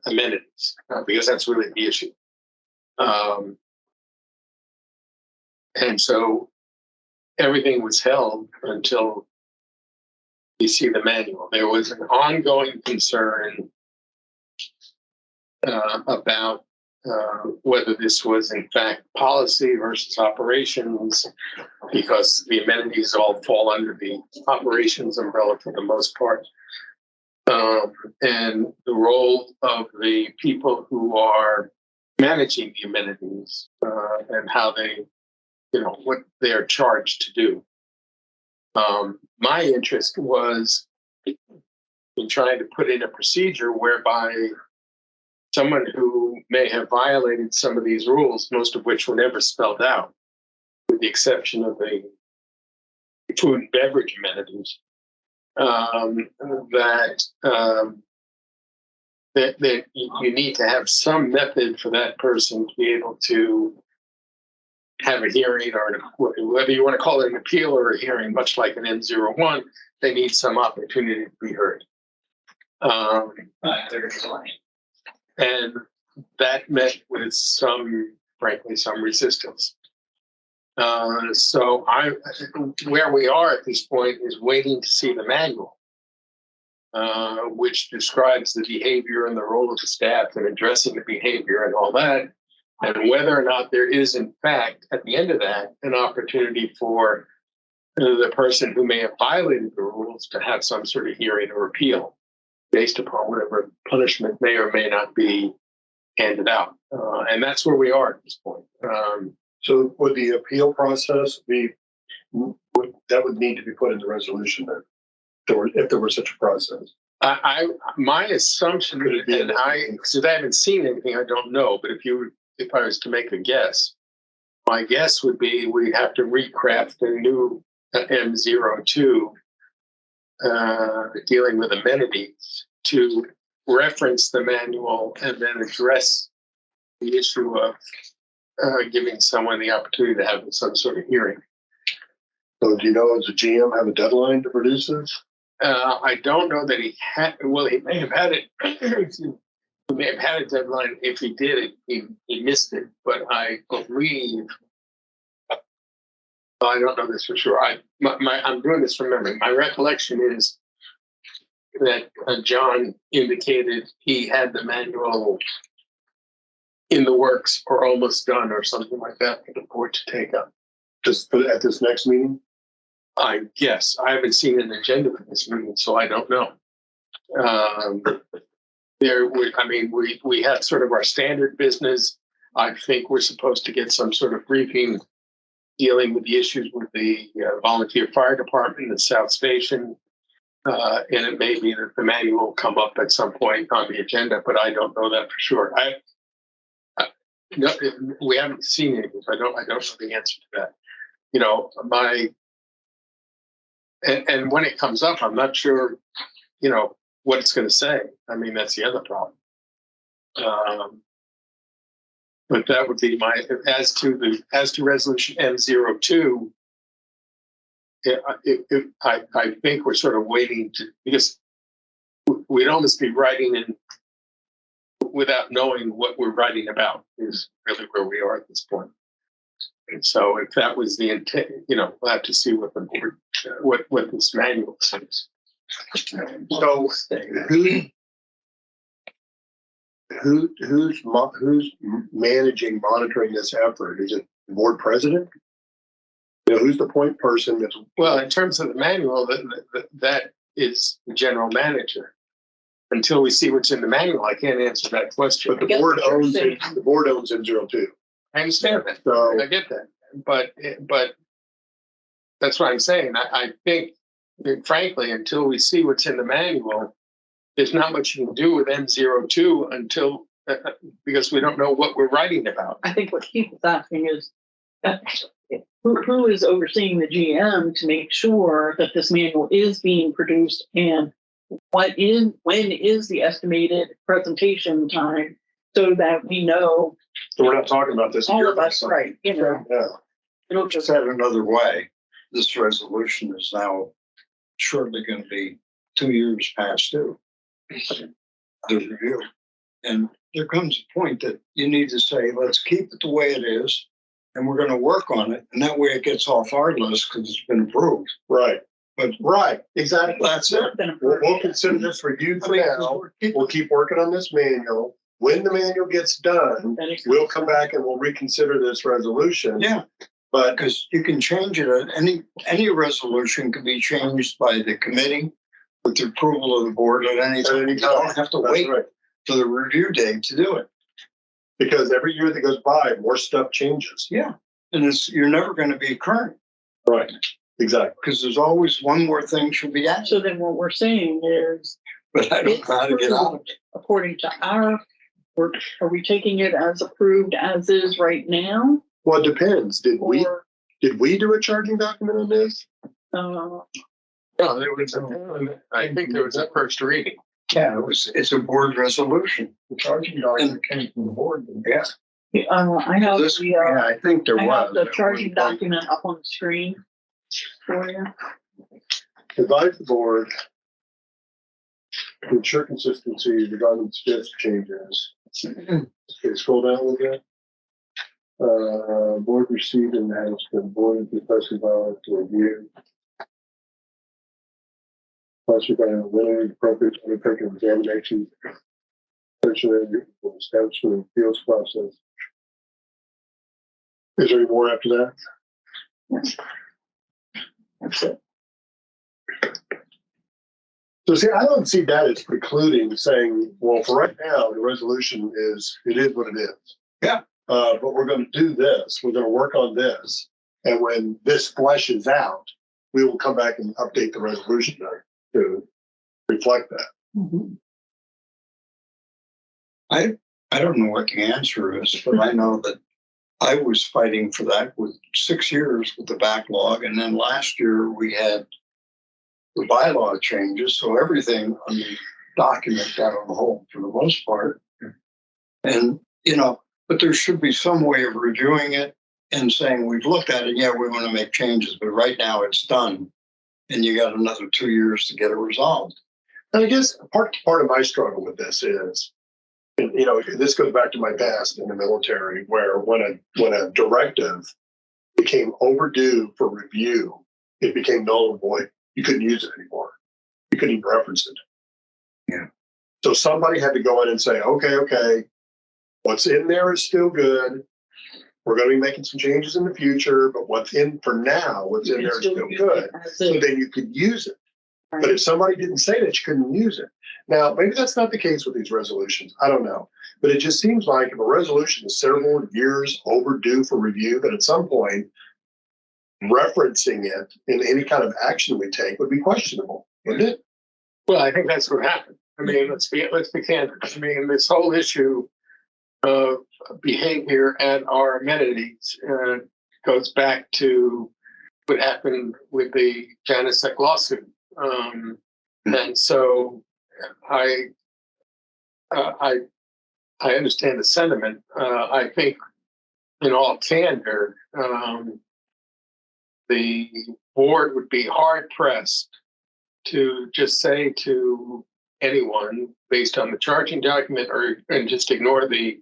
amenities, because that's really the issue. And so everything was held until you see the manual. There was an ongoing concern about whether this was in fact policy versus operations, because the amenities all fall under the operations umbrella for the most part. And the role of the people who are managing the amenities and how they, what they are charged to do. My interest was in trying to put in a procedure whereby someone who may have violated some of these rules, most of which were never spelled out, with the exception of the food and beverage amenities, that you need to have some method for that person to be able to have a hearing, or whether you want to call it an appeal or a hearing, much like an M01, they need some opportunity to be heard. And that met with frankly, some resistance. So where we are at this point is waiting to see the manual, which describes the behavior and the role of the staff in addressing the behavior and all that, and whether or not there is, in fact, at the end of that, an opportunity for the person who may have violated the rules to have some sort of hearing or appeal based upon whatever punishment may or may not be handed out. And that's where we are at this point. So would the appeal process that would need to be put in the resolution then, if there were such a process? My assumption, and since I haven't seen anything, I don't know, but if I was to make a guess, my guess would be we have to recraft a new M02 dealing with amenities to reference the manual and then address the issue of giving someone the opportunity to have some sort of hearing. So do you know, does the GM have a deadline to produce this? I don't know that he had. Well, he may have had it. He may have had a deadline. If he did it, he missed it. But I believe. I don't know this for sure. I'm doing this from memory. My recollection is that John indicated he had the manual in the works or almost done or something like that for the board to take up. Just at this next meeting? I guess I haven't seen an agenda for this meeting, so I don't know. We have sort of our standard business. I think we're supposed to get some sort of briefing dealing with the issues with the volunteer fire department, the South Station. And it may be that the manual will come up at some point on the agenda, but I don't know that for sure. No, we haven't seen anything. So I don't know the answer to that. You know, and when it comes up, I'm not sure, you know, what it's going to say. I mean, that's the other problem. But that would be my, as to resolution M02. I think we're sort of waiting because we'd almost be writing in without knowing what we're writing about is really where we are at this point. And so if that was the intent, you know, we'll have to see what the board, what this manual says. So who's managing, monitoring this effort? Is it the board president? You know, who's the point person that's, Well, in terms of the manual, that is the general manager. Until we see what's in the manual, I can't answer that question. but the board owns it, the board owns M02. I understand that. So I get that. But that's what I'm saying. I think, frankly, until we see what's in the manual, there's not much you can do with M02 until, because we don't know what we're writing about. I think what Keith is asking is, who is overseeing the GM to make sure that this manual is being produced, and when is the estimated presentation time, so that we know. So we're not talking about this. All here, of us, so- right? You know, Yeah. it'll just. Said another way, this resolution is now shortly going to be 2 years past due. The review. And there comes a point that you need to say, let's keep it the way it is, and we're going to work on it. And that way it gets off our list because it's been approved. Right. But Right. Exactly. that's it. We'll consider this reviewed for now. We'll keep working on this manual. When the manual gets done, we'll come back and we'll reconsider this resolution. Yeah, But because you can change it. Any resolution can be changed by the committee with the approval of the board at any time. You don't have to that's wait right. for the review date to do it. Because every year that goes by, more stuff changes. Yeah, and you're never going to be current Right. Exactly. because there's always one more thing should be added. So then what we're saying is, But I don't know how to get out of it. according to are we taking it as approved as is right now? Well, it depends. Did we Or, do a charging document on this? uh, No, I think there was a first reading. Yeah, it's a board resolution. The charging document came from the board. Yeah. I have This, the, yeah, I think there I have was. the charging document up on the screen for you. Advise the board to ensure consistency regarding suggested changes. Okay, scroll down a little bit. Board received and has been board requested by us to review. Requested by a willing appropriate to undertake an examination. Especially for the steps for the appeals process. Is there any more after that? That's it. So see, I don't see that as precluding saying, well, for right now, the resolution is, it is what it is. Yeah. But we're going to do this, we're going to work on this. And when this fleshes out, we will come back and update the resolution to reflect that. Mhm. I don't know what the answer is, but I know that I was fighting for that with 6 years with the backlog. And then last year we had the bylaw changes. So everything on the document got on hold for the most part. And, but there should be some way of reviewing it and saying, we've looked at it. Yeah, we want to make changes, but right now it's done. And you got another 2 years to get it resolved. And I guess part of my struggle with this is, this goes back to my past in the military, where when a directive became overdue for review, it became null and void. You couldn't use it anymore. You couldn't even reference it. Yeah. So somebody had to go in and say, okay, what's in there is still good. We're going to be making some changes in the future, but what's in for now, what's in there is still good. So then you could use it. But if somebody didn't say that, you couldn't use it. Now, maybe that's not the case with these resolutions. I don't know. But it just seems like if a resolution is several years overdue for review, that at some point, referencing it in any kind of action we take would be questionable, wouldn't it? Well, I think that's what happened. I mean, let's be candid. I mean, this whole issue of behavior and our amenities goes back to what happened with the Janicek lawsuit. And so I understand the sentiment. I think in all candor, the board would be hard pressed to just say to anyone based on the charging document and just ignore the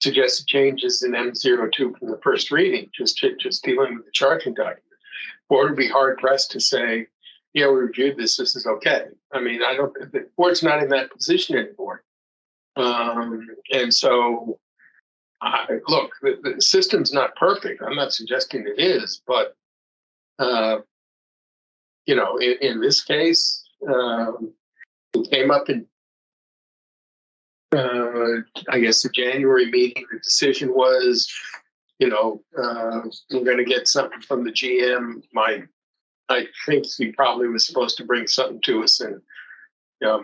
suggested changes in M02 from the first reading, just dealing with the charging document. Board would be hard pressed to say, yeah, we reviewed this is okay. I mean, the board's not in that position anymore. And so, look, the system's not perfect. I'm not suggesting it is, but, you know, in this case, it came up in, I guess, the January meeting. The decision was, you know, we're going to get something from the GM. I think he probably was supposed to bring something to us in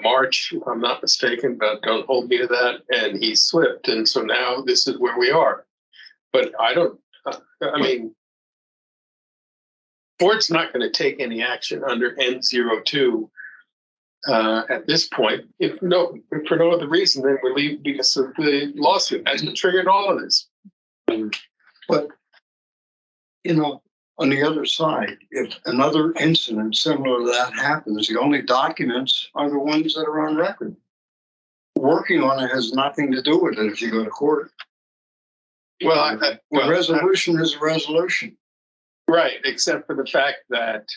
March, if I'm not mistaken, but don't hold me to that. And he slipped. And so now this is where we are. But I mean, board's not going to take any action under N02 at this point. If for no other reason than we leave because of the lawsuit that's triggered all of this. But, you know, on the other side, if another incident similar to that happens, the only documents are the ones that are on record. Working on it has nothing to do with it if you go to court. Well, The resolution is a resolution. Right, except for the fact that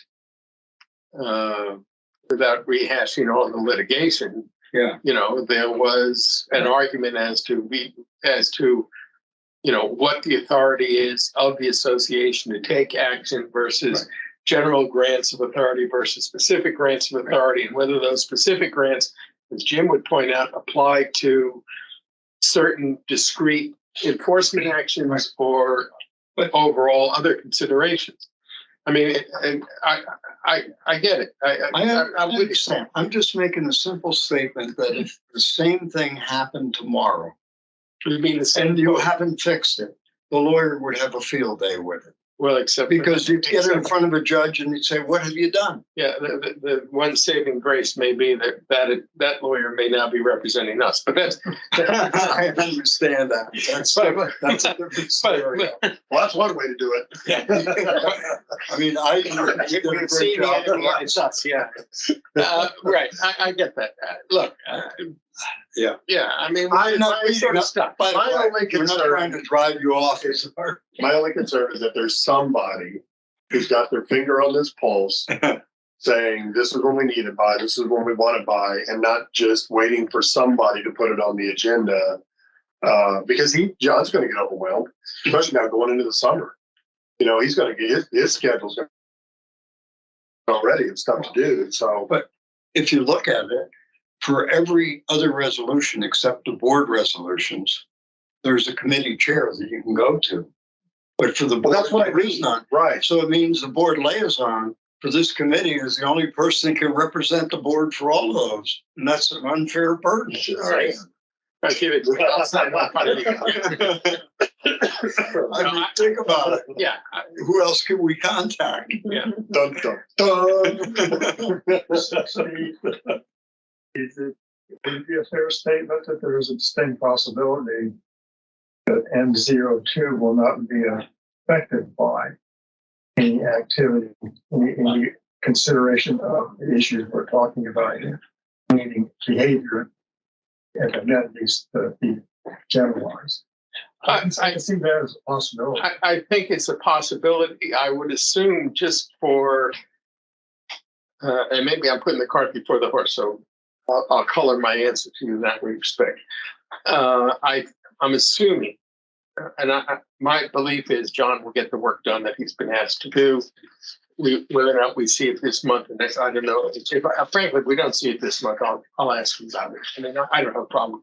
without rehashing all the litigation, Yeah. you know, there was an argument as to you know, what the authority is of the association to take action versus general grants of authority versus specific grants of authority, and whether those specific grants, as Jim would point out, apply to certain discrete enforcement actions or overall other considerations. I mean, and I get it. I understand. I'm just making a simple statement that if the same thing happened tomorrow, You mean the same? and you haven't fixed it, the lawyer would have a field day with it. Well, except Because you'd get it in front of a judge and you'd say, what have you done? Yeah, the one saving grace may be that lawyer may now be representing us, but that's I understand that. That's a different story. Well, that's one way to do it. I mean, you did a great job. It's us, yeah. Right, I get that. Look, Yeah. I mean, I'm not it's sort of stuff. By the My way, only we're not concern- trying to drive you off. My only concern is that there's somebody who's got their finger on this pulse saying, this is when we need it by, this is when we want it by, and not just waiting for somebody to put it on the agenda. Because John's going to get overwhelmed, especially now going into the summer. You know, he's going to get his schedule's already, it's stuff to do. So, But if you look at it, for every other resolution except the board resolutions, there's a committee chair that you can go to. But for the well, board, that's what I there is mean. none. Right. So it means the board liaison for this committee is the only person that can represent the board for all of those. And that's an unfair burden. Right. I give it. I mean, think about it. Yeah. Who else can we contact? Yeah. Dun, dun, dun. Is it, would it be a fair statement that there is a distinct possibility that N02 will not be affected by any activity, any consideration of the issues we're talking about here, meaning behavior and amenities to be generalized? I see that as a possibility. I think it's a possibility. I would assume just for, and maybe I'm putting the cart before the horse, so I'll color my answer to you in that respect. I'm assuming my belief is John will get the work done that he's been asked to do. Whether or not we see it this month or next, I don't know. Frankly, if we don't see it this month, I'll ask him about it. I mean, I don't have a problem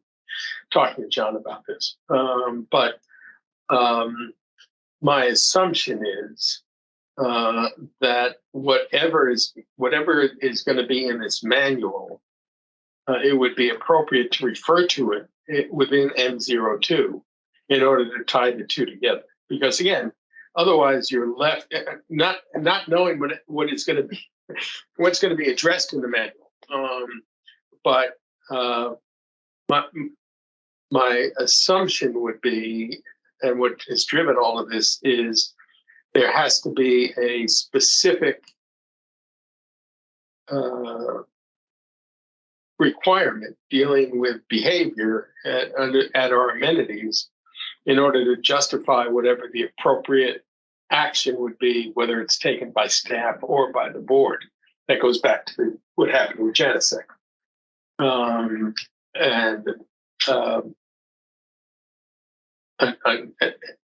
talking to John about this. But my assumption is that whatever is going to be in this manual, it would be appropriate to refer to it within M02 in order to tie the two together. Because again, otherwise you're left not knowing what it's going to be, what's going to be addressed in the manual. But my assumption would be, and what has driven all of this is, there has to be a specific requirement dealing with behavior at our amenities in order to justify whatever the appropriate action would be, whether it's taken by staff or by the board. That goes back to what happened with Genesec.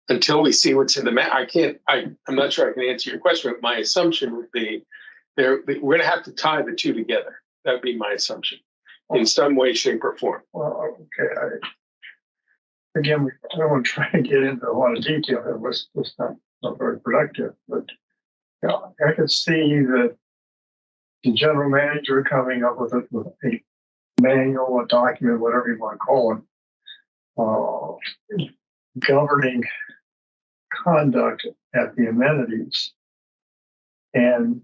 Until we see what's in the map, I'm not sure I can answer your question, but my assumption would be we're going to have to tie the two together. That would be my assumption in some way, shape, or form. Well, okay. I don't want to try and get into a lot of detail. It was not very productive, but I could see that the general manager coming up with a manual, a document, whatever you want to call it, governing conduct at the amenities, and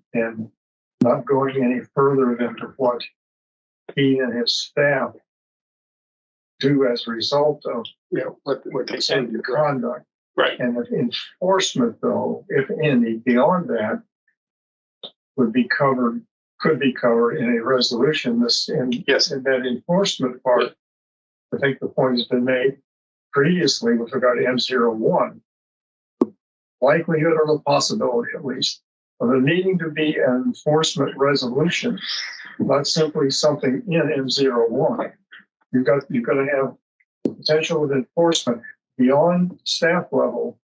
not going any further than to what he and his staff do as a result of what they send you. Conduct. Right. And if enforcement, though, if any, beyond that, could be covered in a resolution. Yes. In that enforcement part, I think the point has been made previously with regard to M01. Likelihood or the possibility, at least, of there needing to be an enforcement resolution, not simply something in M01. You've got to have the potential of enforcement beyond staff level.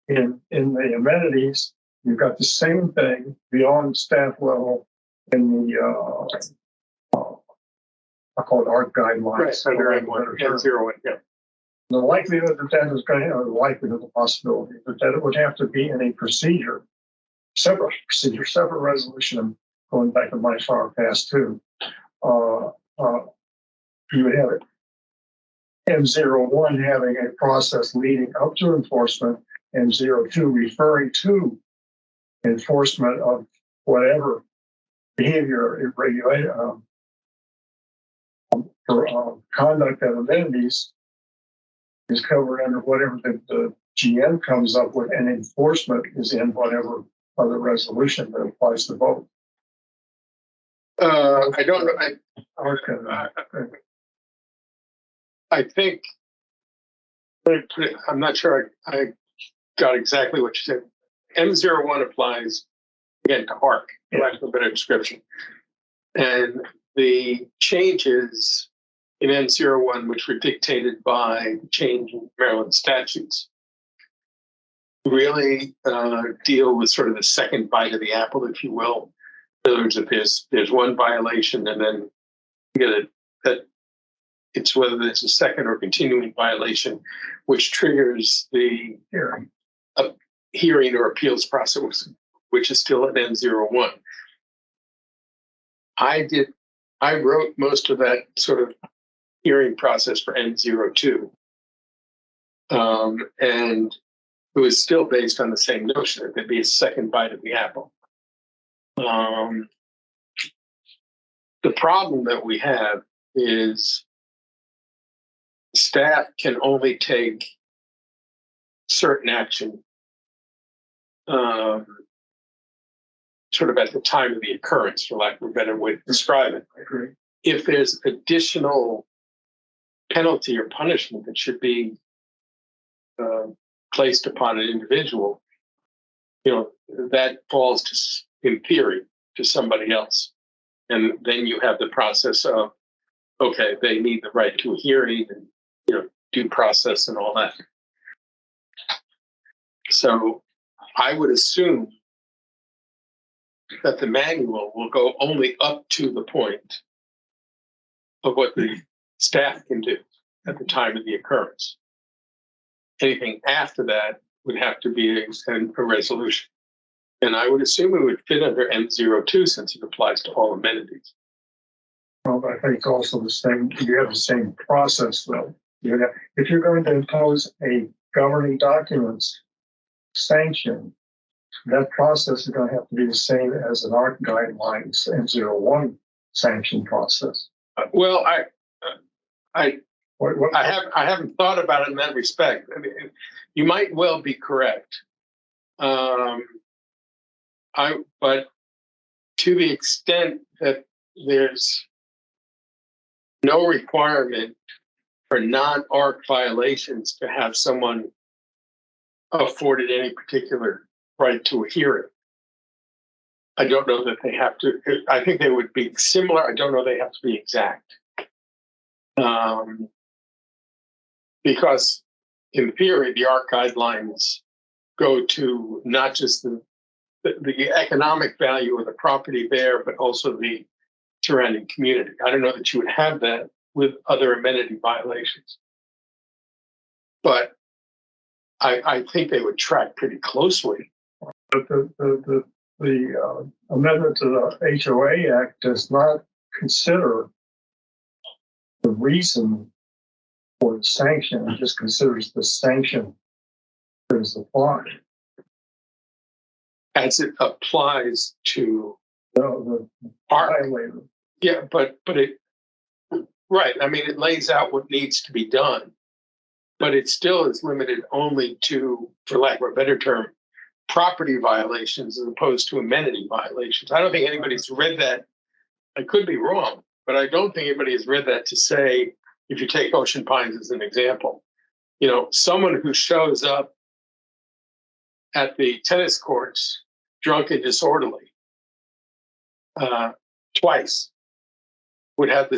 In the amenities, you've got the same thing beyond staff level in the I call it ARC guidelines. Right, under M01. Yeah. The likelihood that is going to have the likelihood, the possibility, but that it would have to be in a separate resolution. I'm going back to my far past too. You would have it M01 having a process leading up to enforcement, M02 referring to enforcement of whatever behavior conduct at amenities is covered under whatever the GM comes up with, and enforcement is in whatever other resolution that applies to both. I don't know. I think I'm not sure I got exactly what you said. M01 applies again to ARC, for lack of a better description, and the changes in M01, which were dictated by change in Maryland statutes, really deal with sort of the second bite of the apple, if you will. In other words, if there's one violation, and then you get that it's whether there's a second or continuing violation, which triggers the hearing or appeals process, which is still at M01. I wrote most of that sort of hearing process for M02. And it was still based on the same notion that there'd be a second bite of the apple. The problem that we have is staff can only take certain action sort of at the time of the occurrence, for lack of a better way to describe it. I agree. If there's additional penalty or punishment that should be placed upon an individual, that falls in theory to somebody else. And then you have the process of, okay, they need the right to a hearing and, due process and all that. So I would assume that the manual will go only up to the point of what the staff can do at the time of the occurrence. Anything after that would have to be a resolution. And I would assume it would fit under M02 since it applies to all amenities. Well, I think also the same, you have the same process though. If you're going to impose a governing documents sanction, that process is going to have to be the same as an ARC guidelines M01 sanction process. Well, I What, haven't thought about it in that respect. I mean, you might well be correct. But to the extent that there's no requirement for non-ARC violations to have someone afforded any particular right to a hearing, I don't know that they have to. I think they would be similar. I don't know they have to be exact. Because in theory, the ARC guidelines go to not just the economic value of the property there, but also the surrounding community. I don't know that you would have that with other amenity violations. But I think they would track pretty closely. But the amendment to the HOA Act does not consider the reason for the sanction. It just considers the sanction that is applied. As it applies to The ARC. violator. Yeah, but it, right. I mean, it lays out what needs to be done, but it still is limited only to, for lack of a better term, property violations as opposed to amenity violations. I don't think anybody's read that. I could be wrong, but I don't think anybody has read that to say, if you take Ocean Pines as an example, someone who shows up at the tennis courts drunk and disorderly twice would have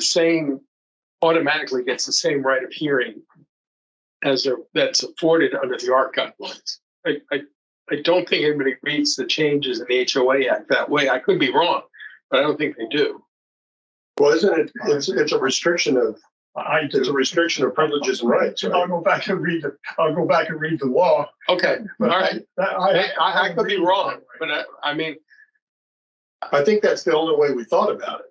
automatically gets the same right of hearing as that's afforded under the ARC guidelines. I don't think anybody reads the changes in the HOA Act that way. I could be wrong, but I don't think they do. Well, isn't it? It's a restriction of. I do. It's a restriction of privileges and rights. Right? I'll go back and read the law. Okay, all right. I could be wrong, but I mean, I think that's the only way we thought about it.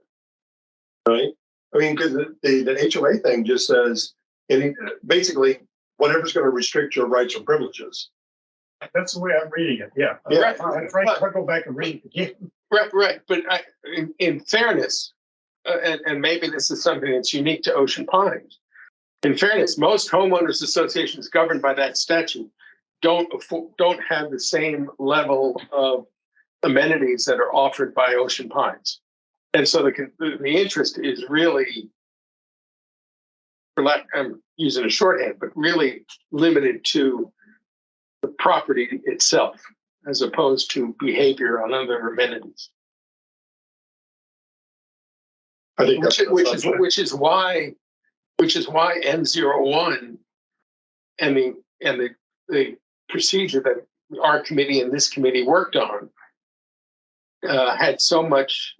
Right? I mean, because the HOA thing just says basically whatever's going to restrict your rights or privileges. That's the way I'm reading it. Yeah. Right. I'll go back and read it again. Right. But in fairness, and maybe this is something that's unique to Ocean Pines. In fairness, most homeowners associations governed by that statute don't have the same level of amenities that are offered by Ocean Pines, and so the interest is really, I'm using a shorthand, but really limited to the property itself, as opposed to behavior on other amenities. I think Which is why N01 and the procedure that our committee and this committee worked on had so much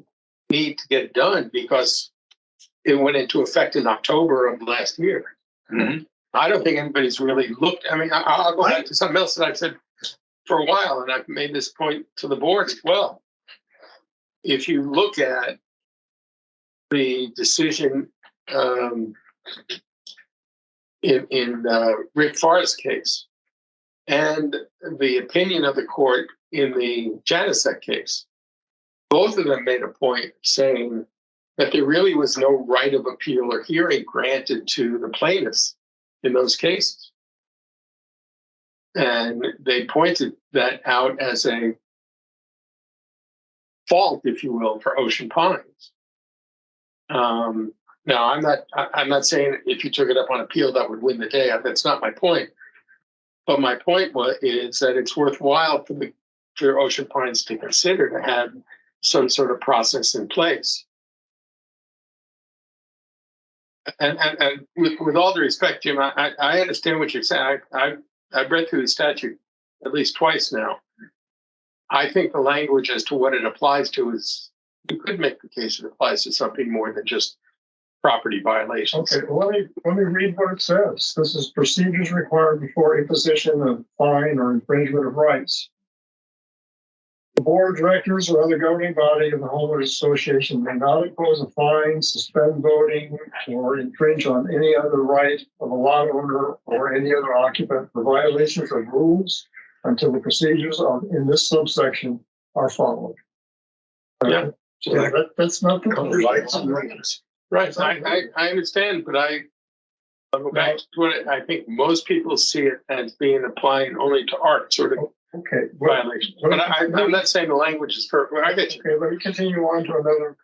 need to get done because it went into effect in October of last year. Mhm. I don't think anybody's really looked. I mean, I'll go back to something else that I've said for a while, and I've made this point to the board as well. If you look at the decision in Rick Farr's case and the opinion of the court in the Janicek case, both of them made a point saying that there really was no right of appeal or hearing granted to the plaintiffs in those cases. And they pointed that out as a fault, if you will, for Ocean Pines. Now, I'm not saying if you took it up on appeal that would win the day. That's not my point. But my point is that it's worthwhile for Ocean Pines to consider to have some sort of process in place. And with all due respect, Jim, I understand what you're saying. I've read through the statute at least twice now. I think the language as to what it applies to is, you could make the case it applies to something more than just property violations. Okay, well, let me read what it says. This is procedures required before imposition of fine or infringement of rights. The board of directors or other governing body of the homeowners association may not impose a fine, suspend voting, or infringe on any other right of a lot owner or any other occupant for violations of rules until the procedures in this subsection are followed. Yeah. Yeah, that's not the Rights and rights. Right, I understand, but I'll go back to what I think most people see it as being applying only to art sort of Okay. Well, violations. But I'm not saying the language is perfect. I get you. okay, let me continue on to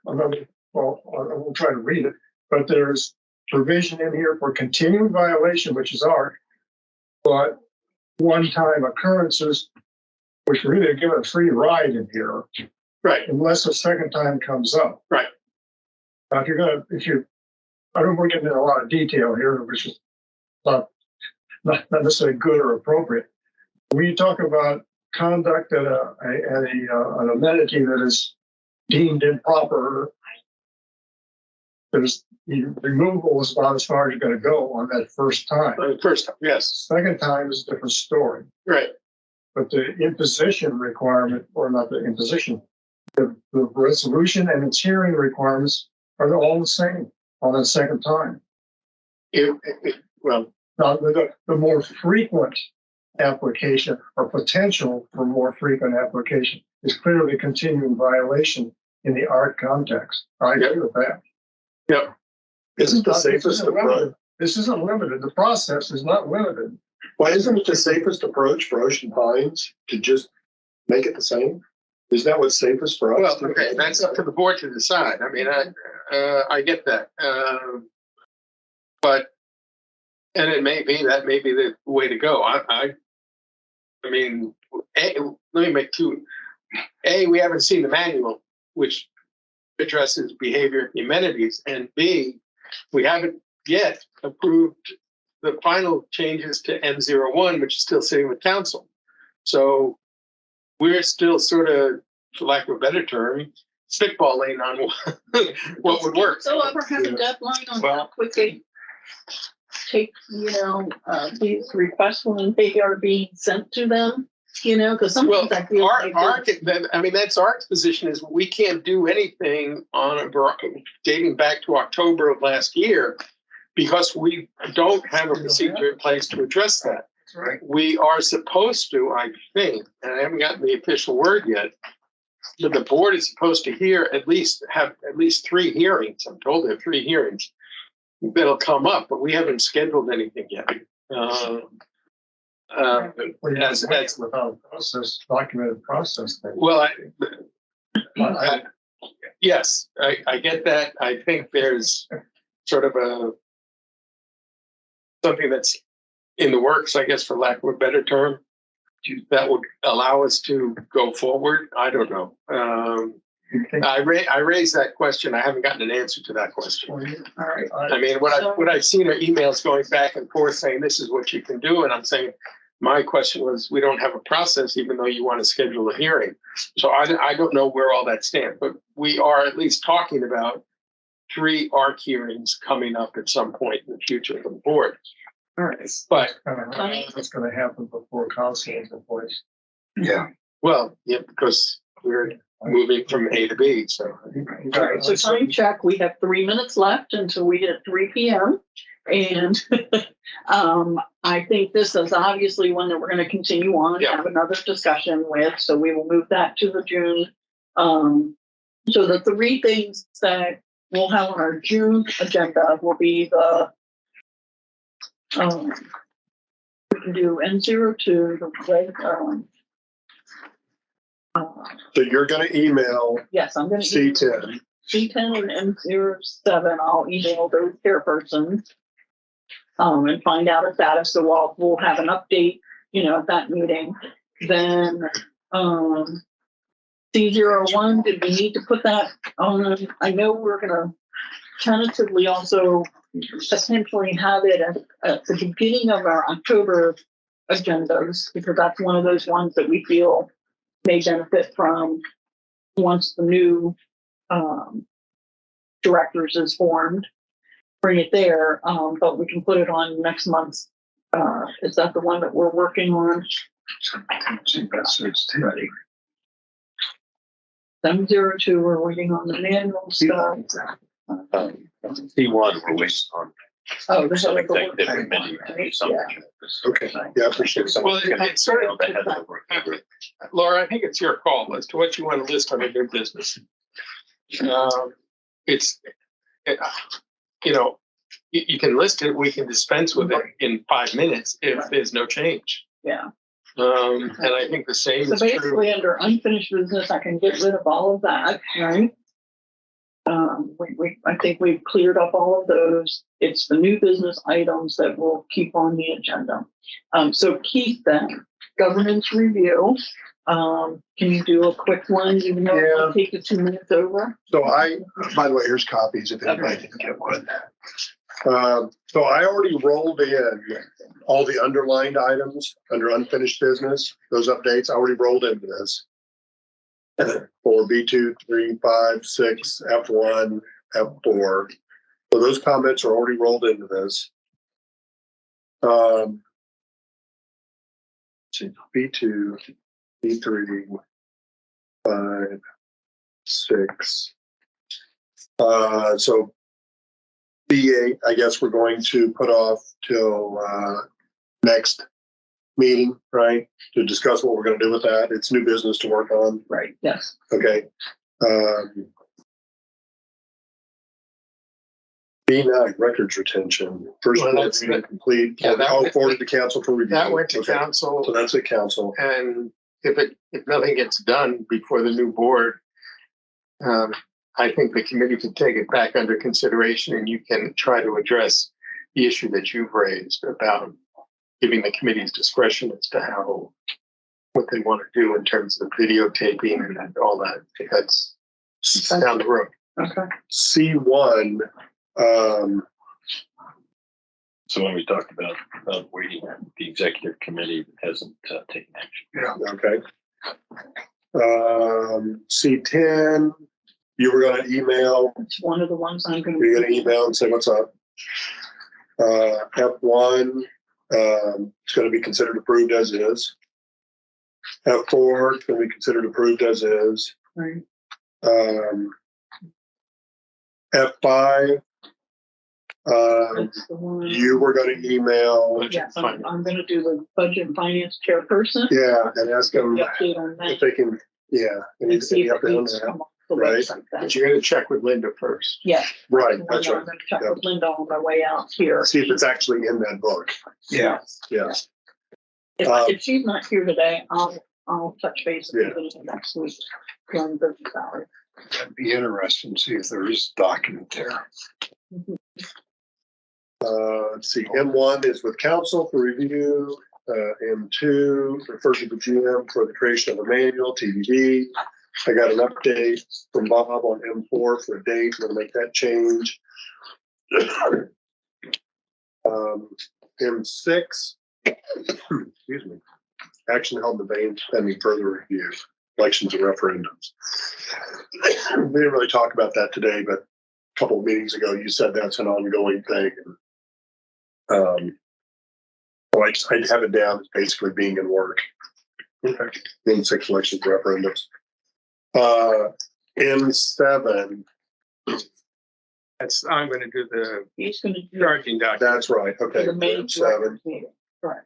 another, well, I won't try to read it, but there's provision in here for continuing violation, which is art, but one-time occurrences, which really give it a free ride in here, Right, unless a second time comes up. right. Now, I don't want to get into a lot of detail here, which is not necessarily good or appropriate. When you talk about conduct at an amenity that is deemed improper, there's the removal is about as far as you're going to go on that first time. The first time, yes, Second time is a different story. right. But the imposition requirement, or not the imposition, the resolution and its hearing requirements are all the same on the second time. Well, Now, the more frequent application or potential for more frequent application is clearly continuing violation in the art context. I agree with that. yeah, Isn't the safest approach? This isn't limited. The process is not limited. Why isn't it the safest approach for Ocean Pines to just make it the same? Is that what's safest for us? well, okay, that's up to the board to decide. I mean, I get that. But, and it may be, that may be the way to go. I mean, let me make two. We haven't seen the manual, which addresses behavior amenities, and B, we haven't yet approved the final changes to N01, which is still sitting with council. So we're still sort of, for lack of a better term, spitballing on what would work. So ever have a deadline on how quickly take, these requests when they are being sent to them? Because sometimes I feel like that's Art's position, is we can't do anything dating back to October of last year because we don't have a procedure in place to address that. Right. We are supposed to, I think, and I haven't gotten the official word yet, but the board is supposed to have at least 3 hearings. I'm told there are 3 hearings that'll come up, but we haven't scheduled anything yet. Without process, documented process. Thing. Well, yes, I get that. I think there's sort of something that's in the works, I guess, for lack of a better term, that would allow us to go forward. I don't know. I raised that question. I haven't gotten an answer to that question. all right. I mean, what I've seen are emails going back and forth saying this is what you can do, and I'm saying my question was, we don't have a process, even though you want to schedule a hearing. So I don't know where all that stands, but we are at least talking about 3 ARC hearings coming up at some point in the future from the board. All right. But What's going to happen before council is in place? Yeah. well, yeah, because we're moving from A to B. So All right, so time check, we have 3 minutes left until we hit 3 p.m. And I think this is obviously one that we're going to continue on, Yeah. have another discussion with, so we will move that to the June. So the 3 things that we'll have on our June agenda will be the, we can do N02, the reg, So you're going to email yes, I'm going to. C10. C10 and N07, I'll email those chairpersons and find out a status. So we'll have an update, at that meeting. Then C01, did we need to put that on? I know we're going to tentatively also potentially have it at the beginning of our October agendas, because that's one of those ones that we feel may benefit from once the new directors is formed. Bring it there, but we can put it on next month's. Is that the one that we're working on? 702, we're waiting on the manual stuff. C1, we're waiting on Oh, there's some other executive committee to do something. Okay, yeah, I appreciate it. Well, it's sort of, The head of the working group. Laura, I think it's your call as to what you want to list on the new business. You can list it, we can dispense with it in 5 minutes if there's no change. Yeah. And I think the same So is true. basically, under unfinished business, I can get rid of all of that, right? I think we've cleared up all of those. It's the new business items that we'll keep on the agenda. So Keith, then, governance review. Can you do a quick one, even though it'll take you 2 minutes over? So by the way, here's copies if anybody didn't get one. So I already rolled in all the underlined items under unfinished business, those updates, I already rolled into this. For B2, 3, 5, 6, F1, F4. So those comments are already rolled into this. B2, B3, 5, 6. So B8, I guess we're going to put off till next meeting, right? To discuss what we're going to do with that. It's new business to work on. Right, yes. Okay. B9, records retention. First Well, one that's reading complete. yeah, that I'll went- forward to council for review. That went to Okay. So council, that's at council. and if nothing gets done before the new board, I think the committee can take it back under consideration, and you can try to address the issue that you've raised about giving the committee's discretion as to what they want to do in terms of videotaping and all that. I think that's down the road. Okay. C1, So when we talked about waiting, the executive committee hasn't taken action. okay. C10, you were going to email, It's one of the ones I'm going you're going to email and say what's up. F1, it's going to be considered approved as is. F4, it's going to be considered approved as is. Right. F5, That's the one. you were going to email, Yes, I'm going to do the budget and finance chairperson. yeah, and ask them The update on if that. they can, yeah. And see any if it update on needs to that? come off the Right. website then. But you're going to check with Linda first. Yes. Right, I'm that's right. going to check with Linda on my way out here. See if it's actually in that book. Yes. Yes. If she's not here today, I'll touch base with Yeah. you next week during business hours. That'd be interesting to see if there is a document there. Let's see, M1 is with council for review. M2 refers to the GM for the creation of a manual, TBD. I got an update from Bob on M4 for a date. I'm gonna make that change. M6, excuse me, action held in vain pending further review, elections and referendums. We didn't really talk about that today, but a couple of meetings ago, you said that's an ongoing thing. So I have it down as basically being in work. Okay. In 6 elections referendums. M7, I'm going to do the He's going to do charging document. that's right, for okay. the May M7, director's meeting. Right.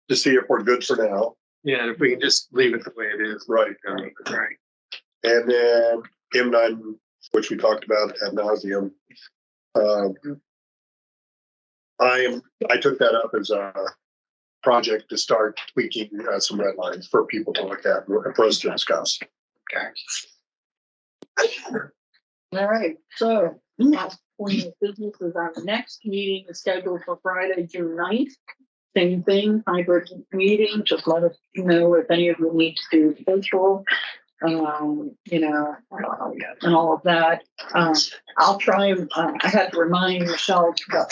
to see if we're good for now, Yeah, and if we can just leave it the way it is. right. Right. And then M9, which we talked about ad nauseum. I took that up as a project to start tweaking some red lines for people to look at and for us to discuss. All right, so last point of business is our next meeting is scheduled for Friday, June 9th. Same thing, hybrid meeting, just let us know if any of you need to do virtual. you know, and all of that. I'll try and, I had to remind Michelle to put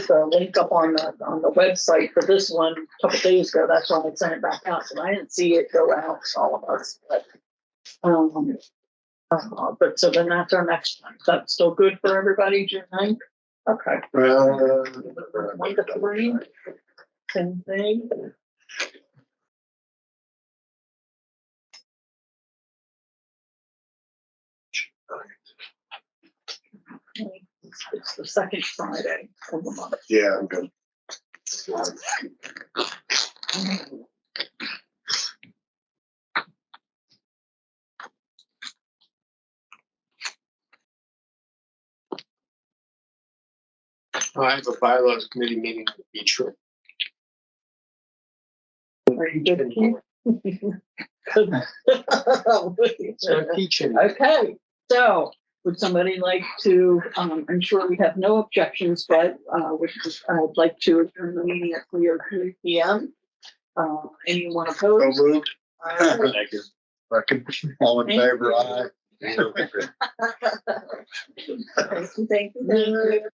the link up on the website for this one a couple days ago. That's why I sent it back out, and I didn't see it go out to all of us, but so then that's our next one. Is that still good for everybody, June 9th? Okay. 1 to 3. Same thing. It's the second Friday of the month. Yeah, I'm good. I have a bylaws committee meeting in Detroit. Are you good, Keith? Teaching. Okay, so would somebody like to, I'm sure we have no objections, but I'd like to adjourn the meeting at 3:03 p.m. Anyone So opposed? moved. Thank you. All in favor, aye. Thank you.